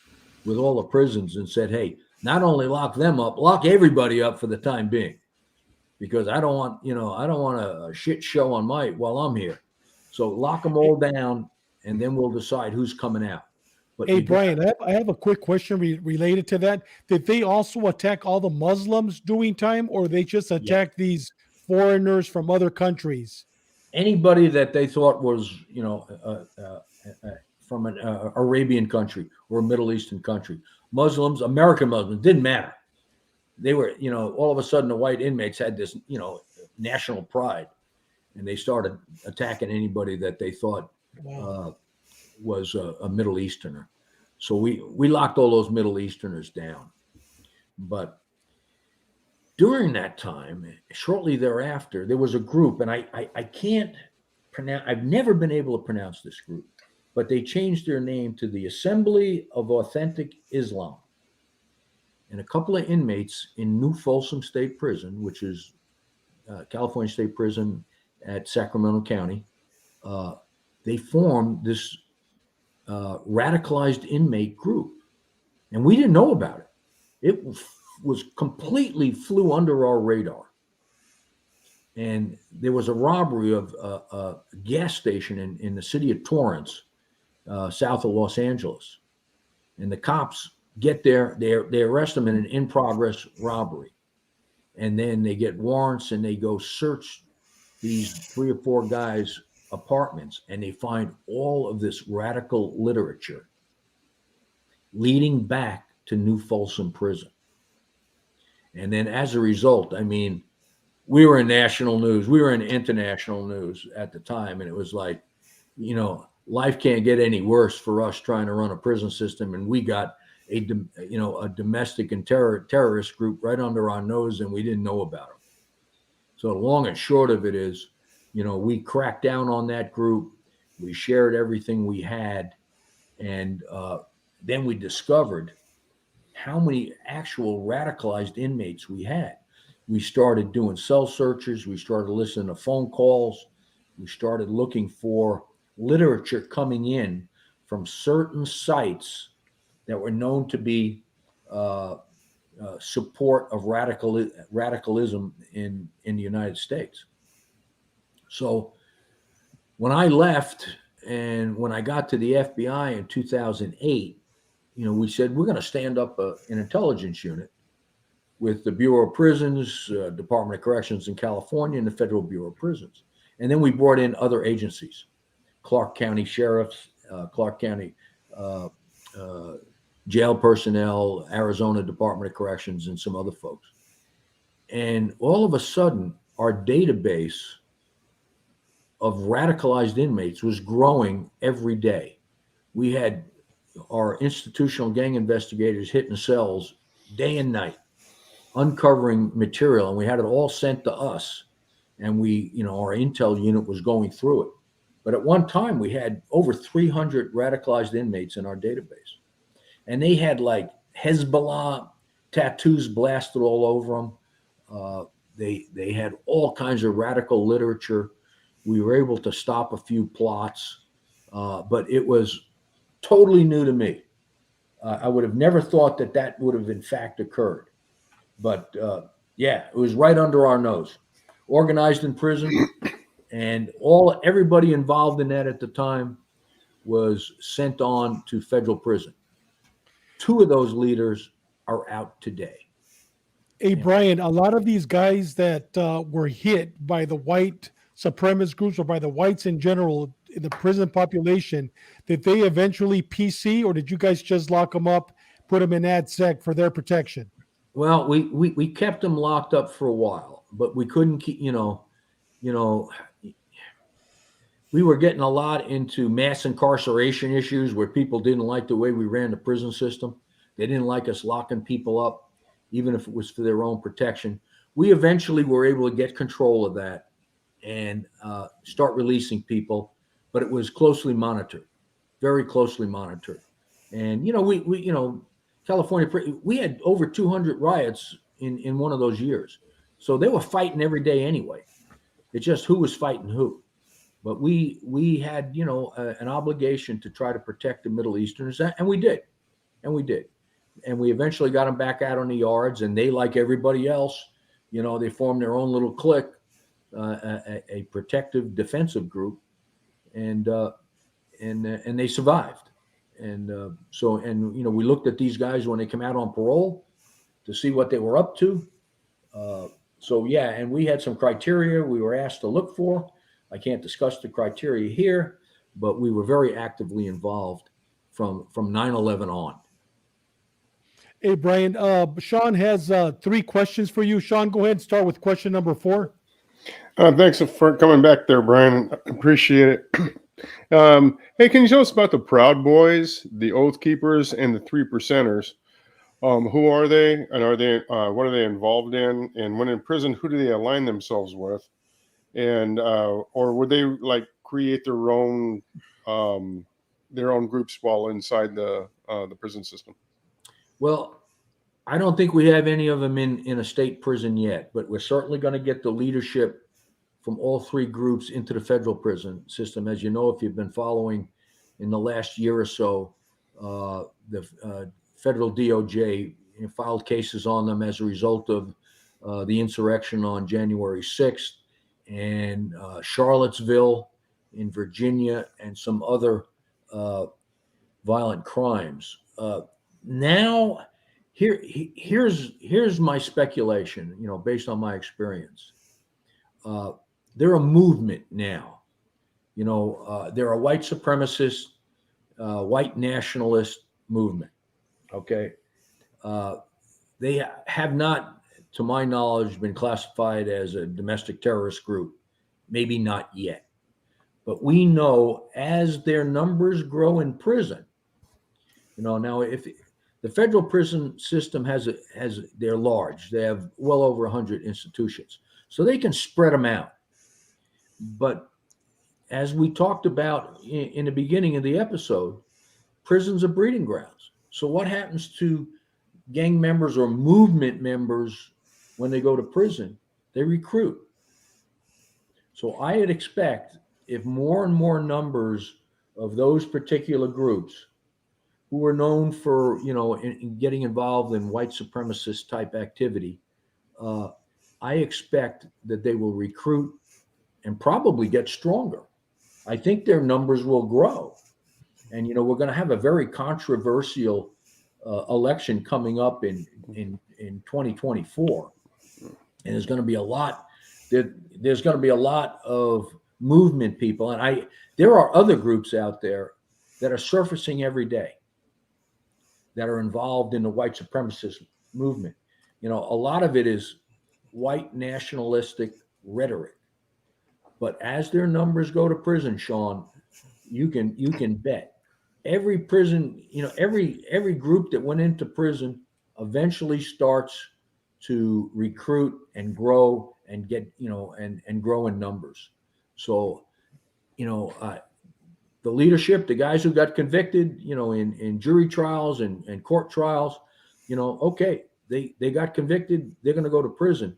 with all the prisons and said, hey, not only lock them up, lock everybody up for the time being, because I don't want a shit show on while I'm here. So lock them all down, and then we'll decide who's coming out. But hey, Brian, I have a quick question related to that. Did they also attack all the Muslims doing time, or they just attacked these foreigners from other countries? Anybody that they thought was, from an Arabian country or a Middle Eastern country, Muslims, American Muslims, didn't matter. They were, all of a sudden the white inmates had this, national pride, and they started attacking anybody that they thought was a Middle Easterner. So we locked all those Middle Easterners down. But during that time, shortly thereafter, there was a group, and I can't pronounce, I've never been able to pronounce this group, but they changed their name to the Assembly of Authentic Islam. And a couple of inmates in New Folsom State Prison, which is California State Prison at Sacramento County, they formed this radicalized inmate group. And we didn't know about it. It was completely flew under our radar. And there was a robbery of a gas station in the city of Torrance, south of Los Angeles. And the cops get there, they arrest them in an in-progress robbery. And then they get warrants and they go search these 3 or 4 guys' apartments, and they find all of this radical literature leading back to New Folsom Prison. And then as a result, we were in national news, we were in international news at the time, and it was like, life can't get any worse for us trying to run a prison system, and we got a domestic and terrorist group right under our nose, and we didn't know about them. So the long and short of it is, we cracked down on that group. We shared everything we had, and then we discovered how many actual radicalized inmates we had. We started doing cell searches. We started listening to phone calls. We started looking for literature coming in from certain sites that were known to be support of radicalism in the United States. So when I left and when I got to the FBI in 2008, we said we're going to stand up an intelligence unit with the Bureau of Prisons, Department of Corrections in California, and the Federal Bureau of Prisons. And then we brought in other agencies, Clark County Sheriffs, Clark County jail personnel, Arizona Department of Corrections, and some other folks. And all of a sudden, our database of radicalized inmates was growing every day. We had our institutional gang investigators hitting cells day and night, uncovering material, and we had it all sent to us. And our intel unit was going through it. But at one time, we had over 300 radicalized inmates in our database. And they had like Hezbollah tattoos blasted all over them. They had all kinds of radical literature. We were able to stop a few plots, but it was totally new to me. I would have never thought that would have in fact occurred. But it was right under our nose. Organized in prison, and everybody involved in that at the time was sent on to federal prison. 2 of those leaders are out today. Hey, Brian, a lot of these guys that were hit by the white supremacist groups or by the whites in general in the prison population, did they eventually PC, or did you guys just lock them up, put them in ADSEC for their protection? Well, we kept them locked up for a while, but we couldn't keep, we were getting a lot into mass incarceration issues where people didn't like the way we ran the prison system. They didn't like us locking people up, even if it was for their own protection. We eventually were able to get control of that and start releasing people, but it was closely monitored, very closely monitored. And, California, we had over 200 riots in one of those years. So they were fighting every day anyway. It's just who was fighting who. But we had, an obligation to try to protect the Middle Easterners, and we did. And we eventually got them back out on the yards, and they, like everybody else, they formed their own little clique, a protective defensive group, and they survived. And we looked at these guys when they come out on parole to see what they were up to. And we had some criteria we were asked to look for. I can't discuss the criteria here, but we were very actively involved from 9/11 on. Hey, Brian, Sean has 3 questions for you. Sean, go ahead and start with question number 4. Thanks for coming back there, Brian. Appreciate it. Hey, can you tell us about the Proud Boys, the Oath Keepers, and the 3 Percenters? Who are they, and what are they involved in? And when in prison, who do they align themselves with? And or would they create their own groups while inside the prison system? Well, I don't think we have any of them in a state prison yet, but we're certainly going to get the leadership from all 3 groups into the federal prison system. As you know, if you've been following in the last year or so, the federal DOJ filed cases on them as a result of the insurrection on January 6th and Charlottesville in Virginia and some other violent crimes. Now, here's my speculation, based on my experience. They're a movement now. They're a white supremacist, white nationalist movement. Okay. They have not, to my knowledge, been classified as a domestic terrorist group. Maybe not yet. But we know as their numbers grow in prison, now if The federal prison system they're large. They have well over 100 institutions, so they can spread them out. But as we talked about in the beginning of the episode, prisons are breeding grounds. So what happens to gang members or movement members when they go to prison? They recruit. So I'd expect if more and more numbers of those particular groups who are known for, in getting involved in white supremacist type activity, I expect that they will recruit and probably get stronger. I think their numbers will grow. And, we're going to have a very controversial election coming up in 2024. And there's going to be a lot of movement people. And there are other groups out there that are surfacing every day that are involved in the white supremacist movement. A lot of it is white nationalistic rhetoric. But as their numbers go to prison, Sean, you can bet every prison, every group that went into prison eventually starts to recruit and grow and get, and grow in numbers. So, the leadership, the guys who got convicted, in jury trials and court trials, okay, they got convicted, they're going to go to prison.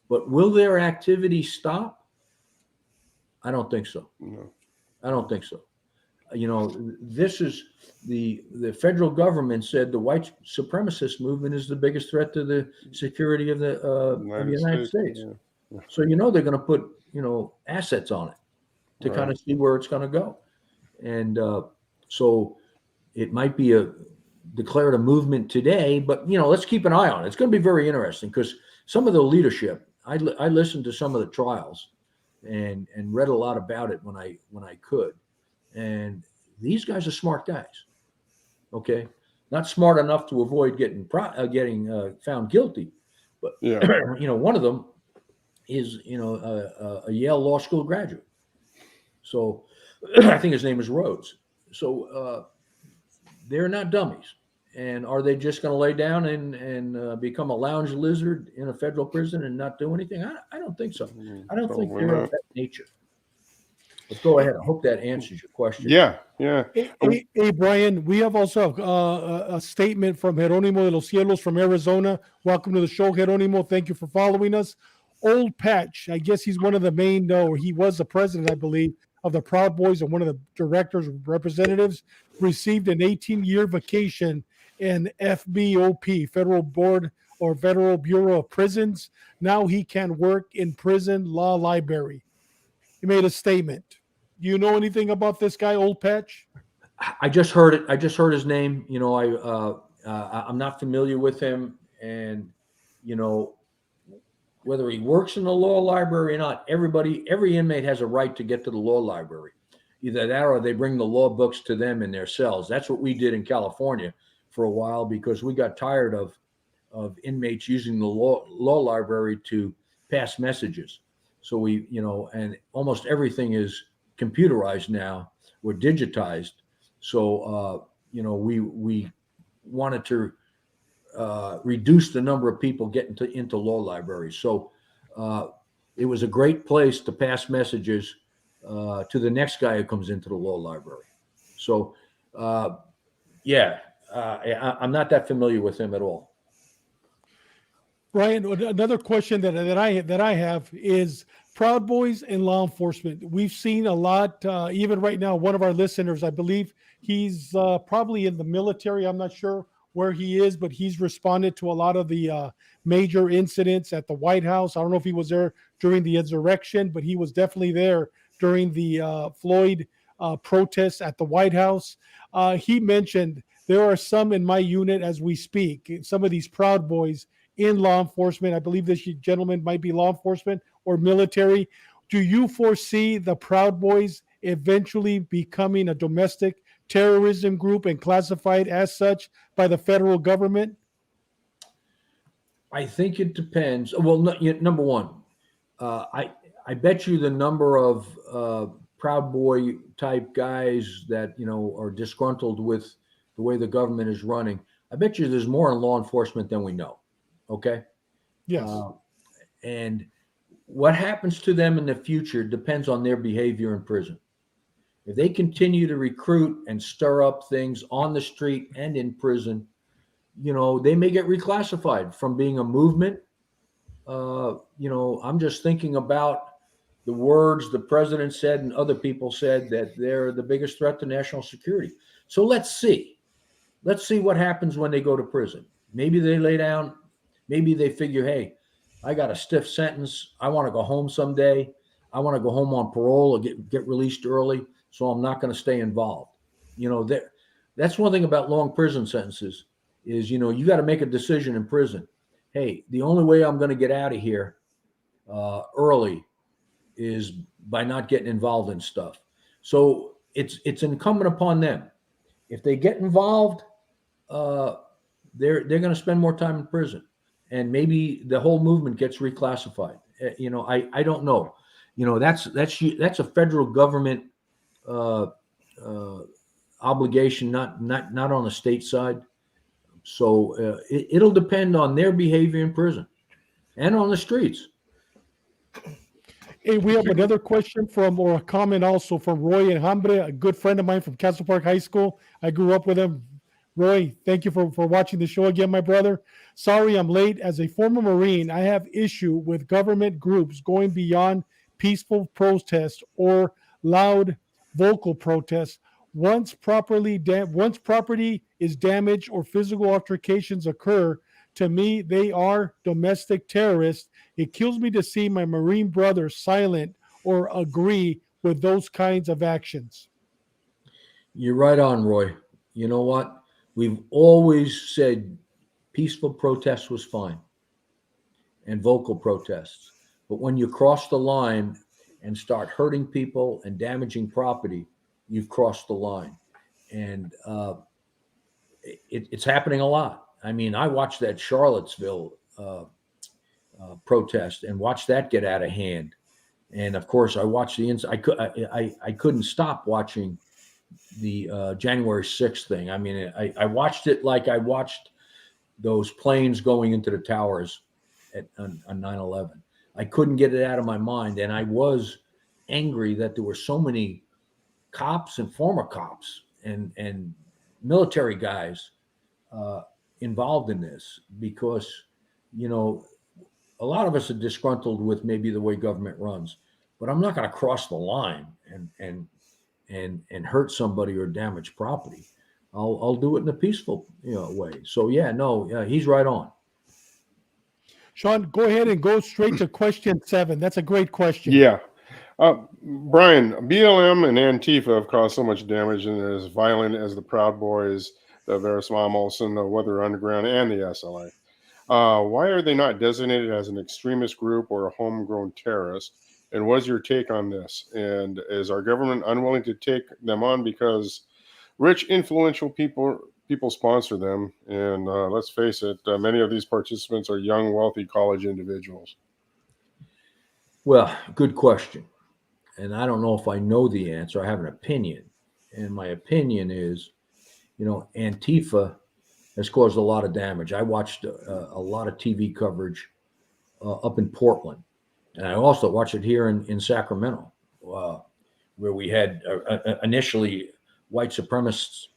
But will their activity stop? I don't think so. No. I don't think so. This is the federal government said the white supremacist movement is the biggest threat to the security of the United States. Yeah. So they're going to put assets on it to kind of see where it's going to go, and so it might be declared a movement today. But let's keep an eye on it. It's going to be very interesting because some of the leadership. I listened to some of the trials and read a lot about it when I could. And these guys are smart guys. Okay, not smart enough to avoid getting found guilty, but one of them is a Yale Law School graduate. So I think his name is Rhodes. So they're not dummies. And are they just going to lay down and become a lounge lizard in a federal prison and not do anything? I don't think so. I don't think they're of that nature. But go ahead. I hope that answers your question. Yeah. Hey, Brian, we have also a statement from Jerónimo de los Cielos from Arizona. Welcome to the show, Jerónimo. Thank you for following us. Old Patch, I guess he's one of the main, or he was the president, I believe, of the Proud Boys and one of the directors, representatives, received an 18-year vacation in FBOP, Federal Board or Federal Bureau of Prisons. Now he can work in prison law library. He made a statement. Do you know anything about this guy, Old Patch? I just heard it. I just heard his name. I'm not familiar with him, and whether he works in the law library or not, every inmate has a right to get to the law library. Either that or they bring the law books to them in their cells. That's what we did in California for a while because we got tired of inmates using the law library to pass messages. So we, and almost everything is computerized now. We're digitized. So, we wanted to reduce the number of people getting into law libraries. So it was a great place to pass messages to the next guy who comes into the law library. So, I'm not that familiar with him at all. Brian, another question that I have is Proud Boys and law enforcement. We've seen a lot, even right now, one of our listeners, I believe he's probably in the military. I'm not sure where he is, but he's responded to a lot of the major incidents at the White House. I don't know if he was there during the insurrection, but he was definitely there during the Floyd protests at the White House. He mentioned there are some in my unit as we speak, some of these Proud Boys in law enforcement. I believe this gentleman might be law enforcement or military. Do you foresee the Proud Boys eventually becoming a domestic terrorism group and classified as such by the federal government? I think it depends. Well, number one, I bet you the number of Proud Boy type guys that are disgruntled with the way the government is running I bet you there's more in law enforcement than we know. Okay. Yes. And what happens to them in the future depends on their behavior in prison. If they continue to recruit and stir up things on the street and in prison, they may get reclassified from being a movement. I'm just thinking about the words the president said and other people said, that they're the biggest threat to national security. So let's see. Let's see what happens when they go to prison. Maybe they lay down. Maybe they figure, hey, I got a stiff sentence. I want to go home someday. I want to go home on parole or get released early, so I'm not going to stay involved. That's one thing about long prison sentences is, you got to make a decision in prison. Hey, the only way I'm going to get out of here early is by not getting involved in stuff. So it's incumbent upon them. If they get involved, they're going to spend more time in prison, and maybe the whole movement gets reclassified. I don't know. That's a federal government obligation, not on the state side. So it'll depend on their behavior in prison and on the streets. Hey, we have another question or a comment also from Roy and Hambre, a good friend of mine from Castle Park High School. I grew up with him. Roy, thank you for watching the show again, my brother. Sorry I'm late. As a former Marine, I have issue with government groups going beyond peaceful protest or loud vocal protest. Once property is damaged or physical altercations occur, to me, they are domestic terrorists. It kills me to see my Marine brothers silent or agree with those kinds of actions. You're right on, Roy. You know what? We've always said peaceful protest was fine and vocal protests. But when you cross the line and start hurting people and damaging property, you've crossed the line. And it's happening a lot. I mean, I watched that Charlottesville protest and watched that get out of hand. And of course, I watched I couldn't stop watching the January 6th thing. I mean, I watched it like I watched those planes going into the towers on 9/11. I couldn't get it out of my mind. And I was angry that there were so many cops and former cops and military guys involved in this, because, a lot of us are disgruntled with maybe the way government runs, but I'm not going to cross the line and hurt somebody or damage property. I'll do it in a peaceful way. So he's right on. Sean, go ahead and go straight to question 7. That's a great question. Yeah. Brian, BLM and Antifa have caused so much damage and are as violent as the Proud Boys, the Verismamos, and the Weather Underground, and the SLA. Why are they not designated as an extremist group or a homegrown terrorist? And what's your take on this? And is our government unwilling to take them on because rich, influential people sponsor them? And let's face it, many of these participants are young, wealthy college individuals. Well, good question. And I don't know if I know the answer. I have an opinion. And my opinion is, Antifa has caused a lot of damage. I watched a lot of TV coverage up in Portland. And I also watched it here in Sacramento, where we had initially white supremacists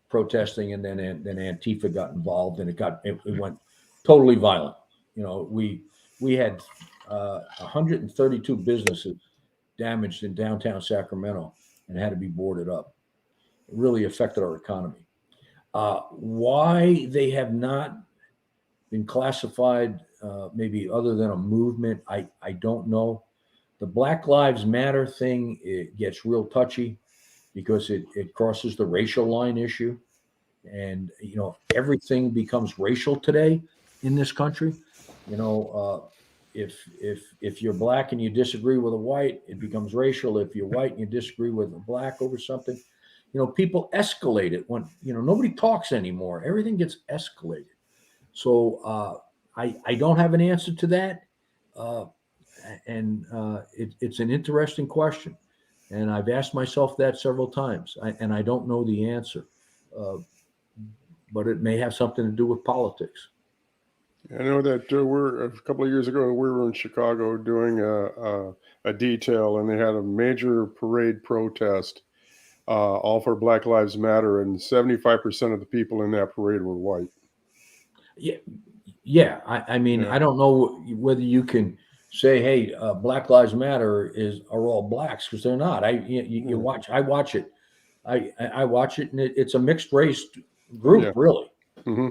protesting, and then Antifa got involved, and it went totally violent. We had 132 businesses damaged in downtown Sacramento and had to be boarded up. It really affected our economy. Why they have not been classified, maybe other than a movement, I don't know. The Black Lives Matter thing, it gets real touchy because it crosses the racial line issue. And, everything becomes racial today in this country. If you're black and you disagree with a white, it becomes racial. If you're white and you disagree with a black over something, people escalate it when, nobody talks anymore. Everything gets escalated. So I don't have an answer to that. It's an interesting question. And I've asked myself that several times, and I don't know the answer. but it may have something to do with politics. I know that we're a couple of years ago we were in Chicago doing a detail, and they had a major parade protest, all for Black Lives Matter, and 75% of the people in that parade were white. Yeah. I mean, Yeah. I don't know whether you can say, "Hey, Black Lives Matter are all blacks," because they're not. You watch. I watch it. I watch it, and it's a mixed race group, really. Mm-hmm.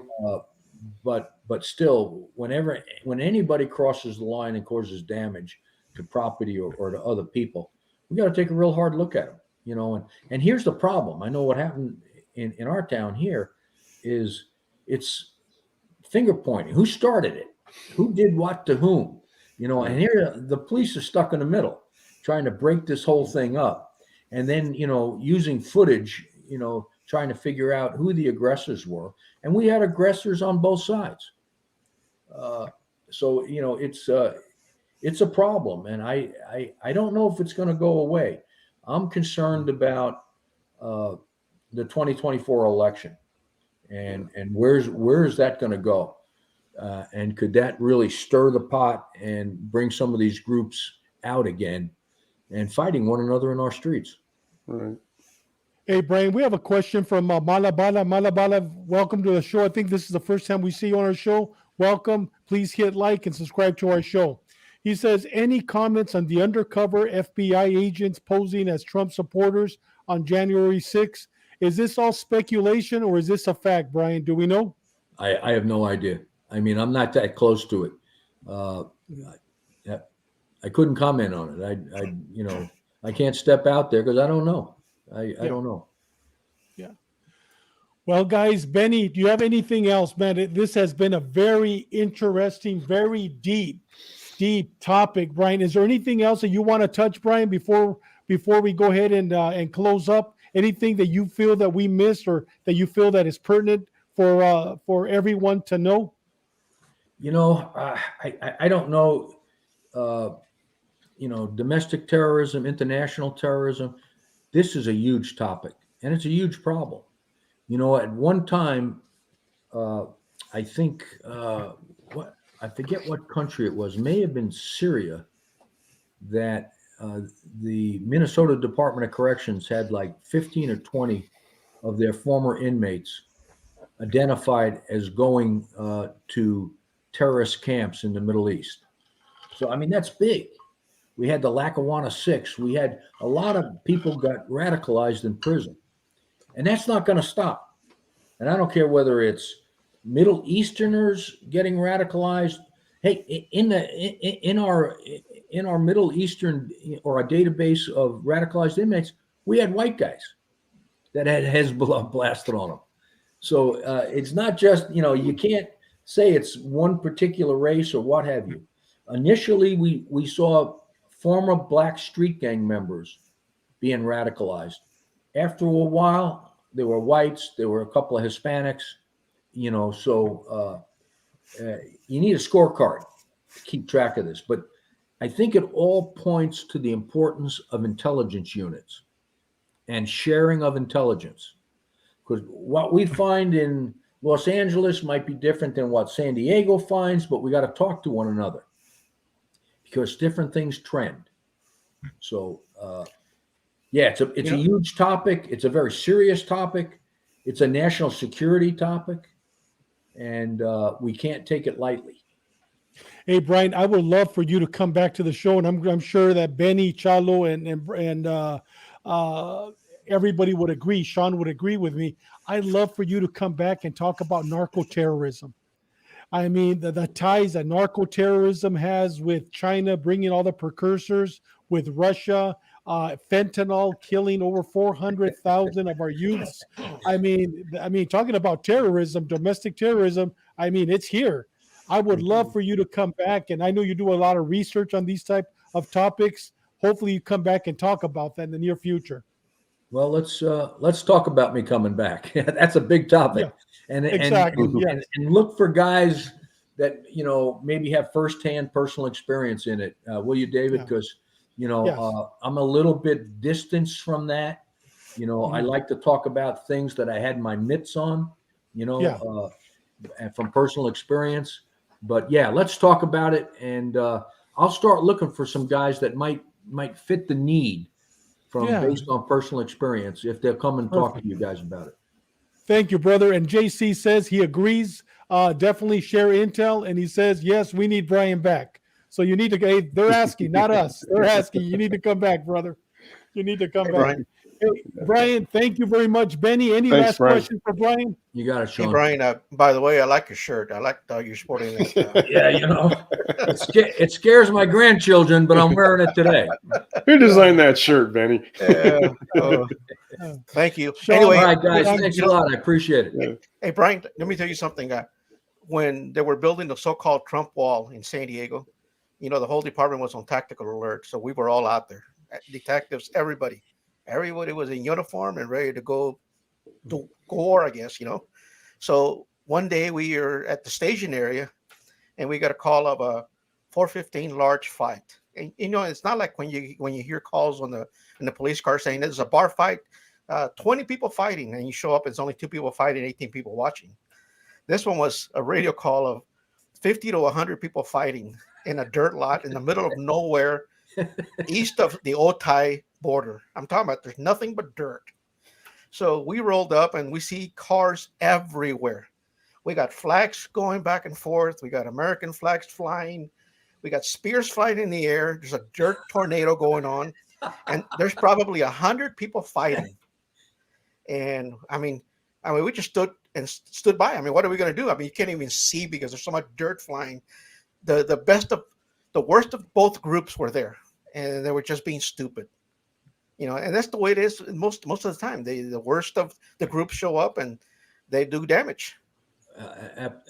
But still, when anybody crosses the line and causes damage to property or to other people, we got to take a real hard look at them. And here's the problem. I know what happened in our town here is it's finger pointing. Who started it? Who did what to whom? And here the police are stuck in the middle, trying to break this whole thing up, and then using footage, trying to figure out who the aggressors were. And we had aggressors on both sides. So it's a problem, and I don't know if it's going to go away. I'm concerned about the 2024 election, and where's that going to go? And could that really stir the pot and bring some of these groups out again and fighting one another in our streets? Right. Hey, Brian, we have a question from Malabala. Malabala, welcome to the show. I think this is the first time we see you on our show. Welcome. Please hit like and subscribe to our show. He says, any comments on the undercover FBI agents posing as Trump supporters on January 6th? Is this all speculation or is this a fact, Brian? Do we know? I have no idea. I mean, I'm not that close to it. I couldn't comment on it. I can't step out there because I don't know. I don't know. Yeah. Well, guys, Benny, do you have anything else, man? This has been a very interesting, very deep topic, Brian. Is there anything else that you want to touch, Brian, before we go ahead and close up? Anything that you feel that we missed or that you feel that is pertinent for everyone to know? I don't know. Domestic terrorism, international terrorism. This is a huge topic, and it's a huge problem. At one time, I think I forget what country it was. May have been Syria. That the Minnesota Department of Corrections had like 15 or 20 of their former inmates identified as going to terrorist camps in the Middle East. So, I mean, that's big. We had the Lackawanna 6. We had a lot of people got radicalized in prison. And that's not going to stop. And I don't care whether it's Middle Easterners getting radicalized. Hey, in our Middle Eastern or a database of radicalized inmates, we had white guys that had Hezbollah blasted on them. So it's not just, you can't say it's one particular race or what have you. Initially, we saw former black street gang members being radicalized. After a while, there were whites, there were a couple of Hispanics, so you need a scorecard to keep track of this. But I think it all points to the importance of intelligence units and sharing of intelligence. Because what we find in Los Angeles might be different than what San Diego finds, but we got to talk to one another because different things trend. So, it's a huge topic. It's a very serious topic. It's a national security topic, and we can't take it lightly. Hey, Brian, I would love for you to come back to the show, and I'm sure that Benny, Chalo, and everybody would agree. Sean would agree with me. I'd love for you to come back and talk about narco-terrorism. I mean, the ties that narco-terrorism has with China, bringing all the precursors, with Russia, fentanyl killing over 400,000 of our youths. I mean, talking about terrorism, domestic terrorism. I mean, it's here. I would love for you to come back, and I know you do a lot of research on these type of topics. Hopefully, you come back and talk about that in the near future. Well, let's talk about me coming back. That's a big topic, yeah, exactly. And look for guys that maybe have firsthand personal experience in it. Will you, David? Because I'm a little bit distanced from that. I like to talk about things that I had my mitts on. Yeah. And from personal experience. But yeah, let's talk about it. And I'll start looking for some guys that might fit the need from based on personal experience if they'll come and talk to you guys about it. Thank you, brother. And JC says he agrees. Definitely share intel. And he says, yes, we need Brian back. So you need to, hey, they're asking, not us. They're asking. You need to come back, brother. You need to come back. Brian. Hey, Brian, thank you very much. Benny, any Thanks, last Brian. questions for Brian? You got it, Sean. Hey, Brian, by the way, I like your shirt. I like you're sporting that. Yeah, it scares my grandchildren, but I'm wearing it today. Who designed that shirt, Benny? Thank you. Sean, Anyway, All right, guys, thanks a lot. I appreciate it. Hey, Brian, let me tell you something. When they were building the so-called Trump wall in San Diego, the whole department was on tactical alert. So we were all out there, detectives, everybody was in uniform and ready to go to war, I guess, So one day we were at the station area and we got a call of a 415 large fight. And, it's not like when you hear calls in the police car saying there's a bar fight, 20 people fighting, and you show up, it's only 2 people fighting, 18 people watching. This one was a radio call of 50 to 100 people fighting in a dirt lot in the middle of nowhere, east of the Otay border. I'm talking about there's nothing but dirt. So we rolled up and we see cars everywhere. We got flags going back and forth. We got American flags flying. We got spears flying in the air. There's a dirt tornado going on. And there's probably 100 people fighting. And I mean, we just stood by. I mean, what are we going to do? I mean, you can't even see because there's so much dirt flying. The worst of both groups were there, and they were just being stupid. And that's the way it is most of the time. The worst of the groups show up and they do damage.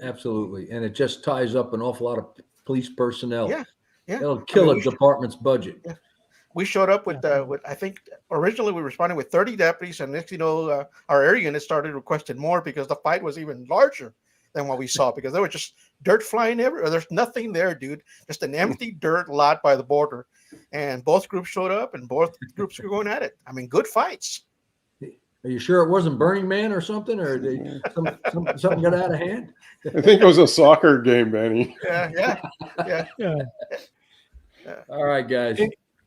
Absolutely, and it just ties up an awful lot of police personnel. Yeah. It'll kill a department's budget. Yeah. We showed up with I think originally we responded with 30 deputies, and next our area unit started requesting more because the fight was even larger than what we saw because there was just dirt flying everywhere. There's nothing there, dude. Just an empty dirt lot by the border, and both groups showed up, and both groups were going at it. I mean, good fights. Are you sure it wasn't Burning Man or something, or something got out of hand? I think it was a soccer game, Benny. Yeah. All right, guys.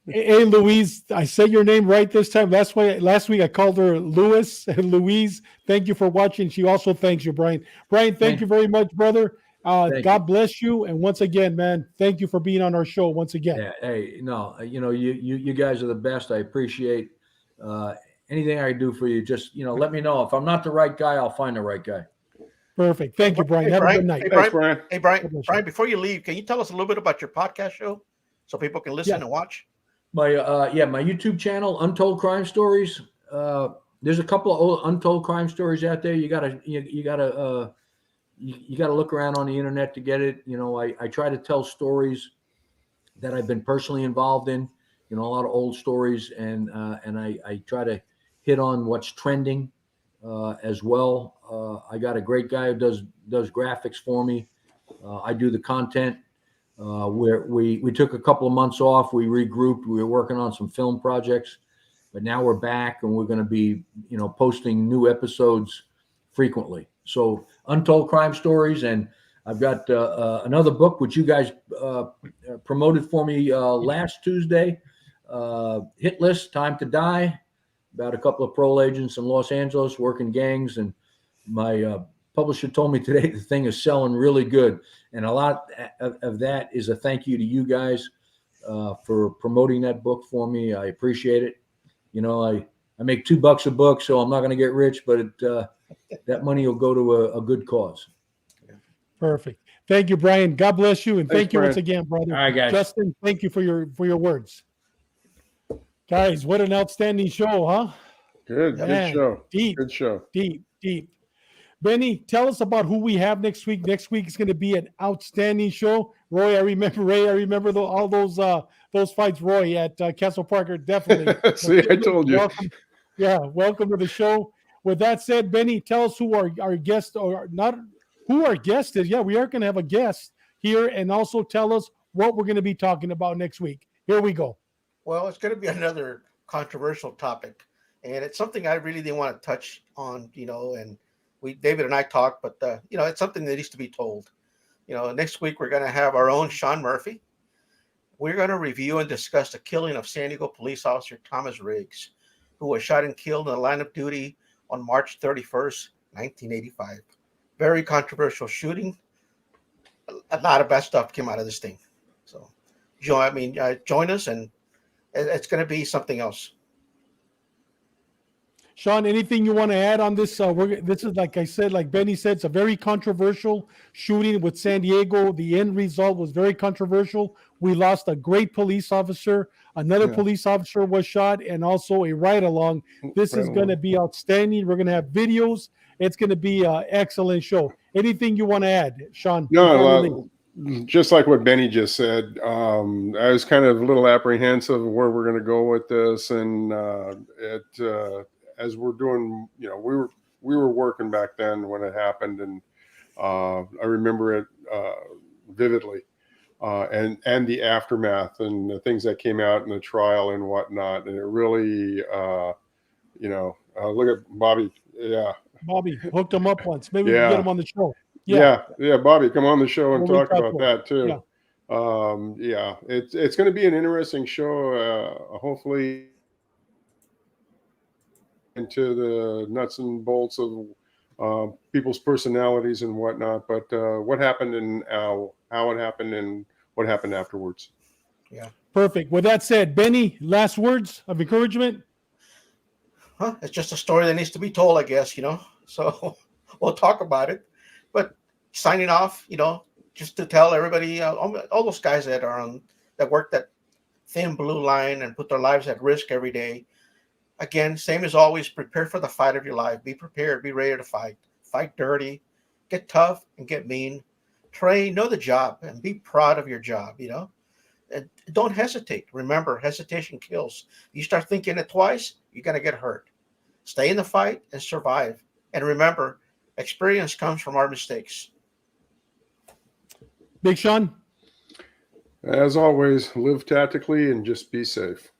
Hey, Louise, I said your name right this time. That's why last week I called her Louis. Louise, thank you for watching. She also thanks you, Brian. Brian, thank you very much, brother. God bless you. And once again, man, thank you for being on our show once again. Yeah. Hey, no, you guys are the best. I appreciate anything I do for you. Just, let me know. If I'm not the right guy, I'll find the right guy. Perfect. Thank you, Brian. Have a good night. Thanks, Brian. Hey, Brian, before you leave, can you tell us a little bit about your podcast show so people can listen and watch? My YouTube channel, Untold Crime Stories. There's a couple of old untold crime stories out there. You gotta look around on the internet to get it. I try to tell stories that I've been personally involved in. A lot of old stories, and I try to hit on what's trending as well. I got a great guy who does graphics for me. I do the content. We took a couple of months off. We regrouped. We were working on some film projects, but now we're back and we're going to be, posting new episodes frequently. So Untold Crime Stories. And I've got another book, which you guys promoted for me last Tuesday, Hit List, Time to Die, about a couple of parole agents in Los Angeles working gangs. And my publisher told me today the thing is selling really good. And a lot of that is a thank you to you guys for promoting that book for me. I appreciate it. I make $2 a book, so I'm not going to get rich, but that money will go to a good cause. Perfect. Thank you, Brian. God bless you. And Thanks, thank you Brian. once again, brother. All right, guys. Justin, thank you for your words. Guys, what an outstanding show, huh? Good Man, show. Deep. Good show. Deep. Benny, tell us about who we have next week. Next week is going to be an outstanding show. Roy, I remember all those fights, Roy, at Castle Parker. Definitely. See, I told you. Welcome to the show. With that said, Benny, tell us who our guest or not who our guest is. Yeah, we are going to have a guest here, and also tell us what we're going to be talking about next week. Here we go. Well, it's going to be another controversial topic, and it's something I really didn't want to touch on, and David and I talked, but it's something that needs to be told. Next week we're going to have our own Sean Murphy. We're going to review and discuss the killing of San Diego police officer Thomas Riggs, who was shot and killed in the line of duty on March 31st, 1985. Very controversial shooting. A lot of bad stuff came out of this thing. So, join us, and it's going to be something else. Sean, anything you want to add on this? This is, like I said, like Benny said, it's a very controversial shooting with San Diego. The end result was very controversial. We lost a great police officer. Another police officer was shot, and also a ride-along. This is going to be outstanding. We're going to have videos. It's going to be an excellent show. Anything you want to add, Sean? No, just like what Benny just said, I was kind of a little apprehensive of where we're going to go with this, and as we're doing, we were working back then when it happened, and I remember it vividly, and the aftermath and the things that came out in the trial and whatnot, and it really, look at Bobby, Bobby hooked him up once. Maybe we can get him on the show. Yeah, Bobby, come on the show and We'll talk about that too. It's going to be an interesting show. Hopefully, into the nuts and bolts of people's personalities and whatnot, but what happened and how it happened and what happened afterwards. Yeah. Perfect. With that said, Benny, last words of encouragement? It's just a story that needs to be told, I guess, so we'll talk about it. But signing off, just to tell everybody, all those guys that work that thin blue line and put their lives at risk every day. Again, same as always, prepare for the fight of your life. Be prepared, be ready to fight. Fight dirty, get tough and get mean. Train, know the job, and be proud of your job, And don't hesitate. Remember, hesitation kills. You start thinking it twice, you're going to get hurt. Stay in the fight and survive. And remember, experience comes from our mistakes. Big Sean? As always, live tactically and just be safe.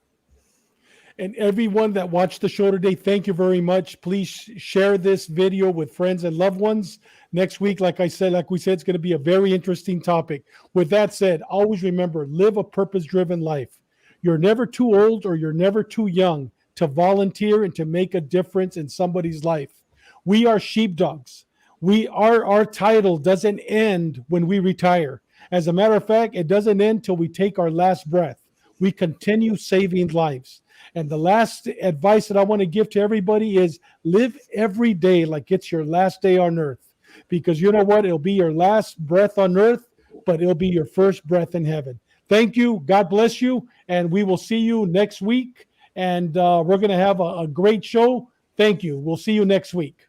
And everyone that watched the show today, thank you very much. Please share this video with friends and loved ones. Next week, like we said, it's going to be a very interesting topic. With that said, always remember, live a purpose-driven life. You're never too old or you're never too young to volunteer and to make a difference in somebody's life. We are sheepdogs. Our title doesn't end when we retire. As a matter of fact, it doesn't end till we take our last breath. We continue saving lives. And the last advice that I want to give to everybody is live every day like it's your last day on earth. Because you know what? It'll be your last breath on earth, but it'll be your first breath in heaven. Thank you. God bless you. And we will see you next week. And we're going to have a great show. Thank you. We'll see you next week.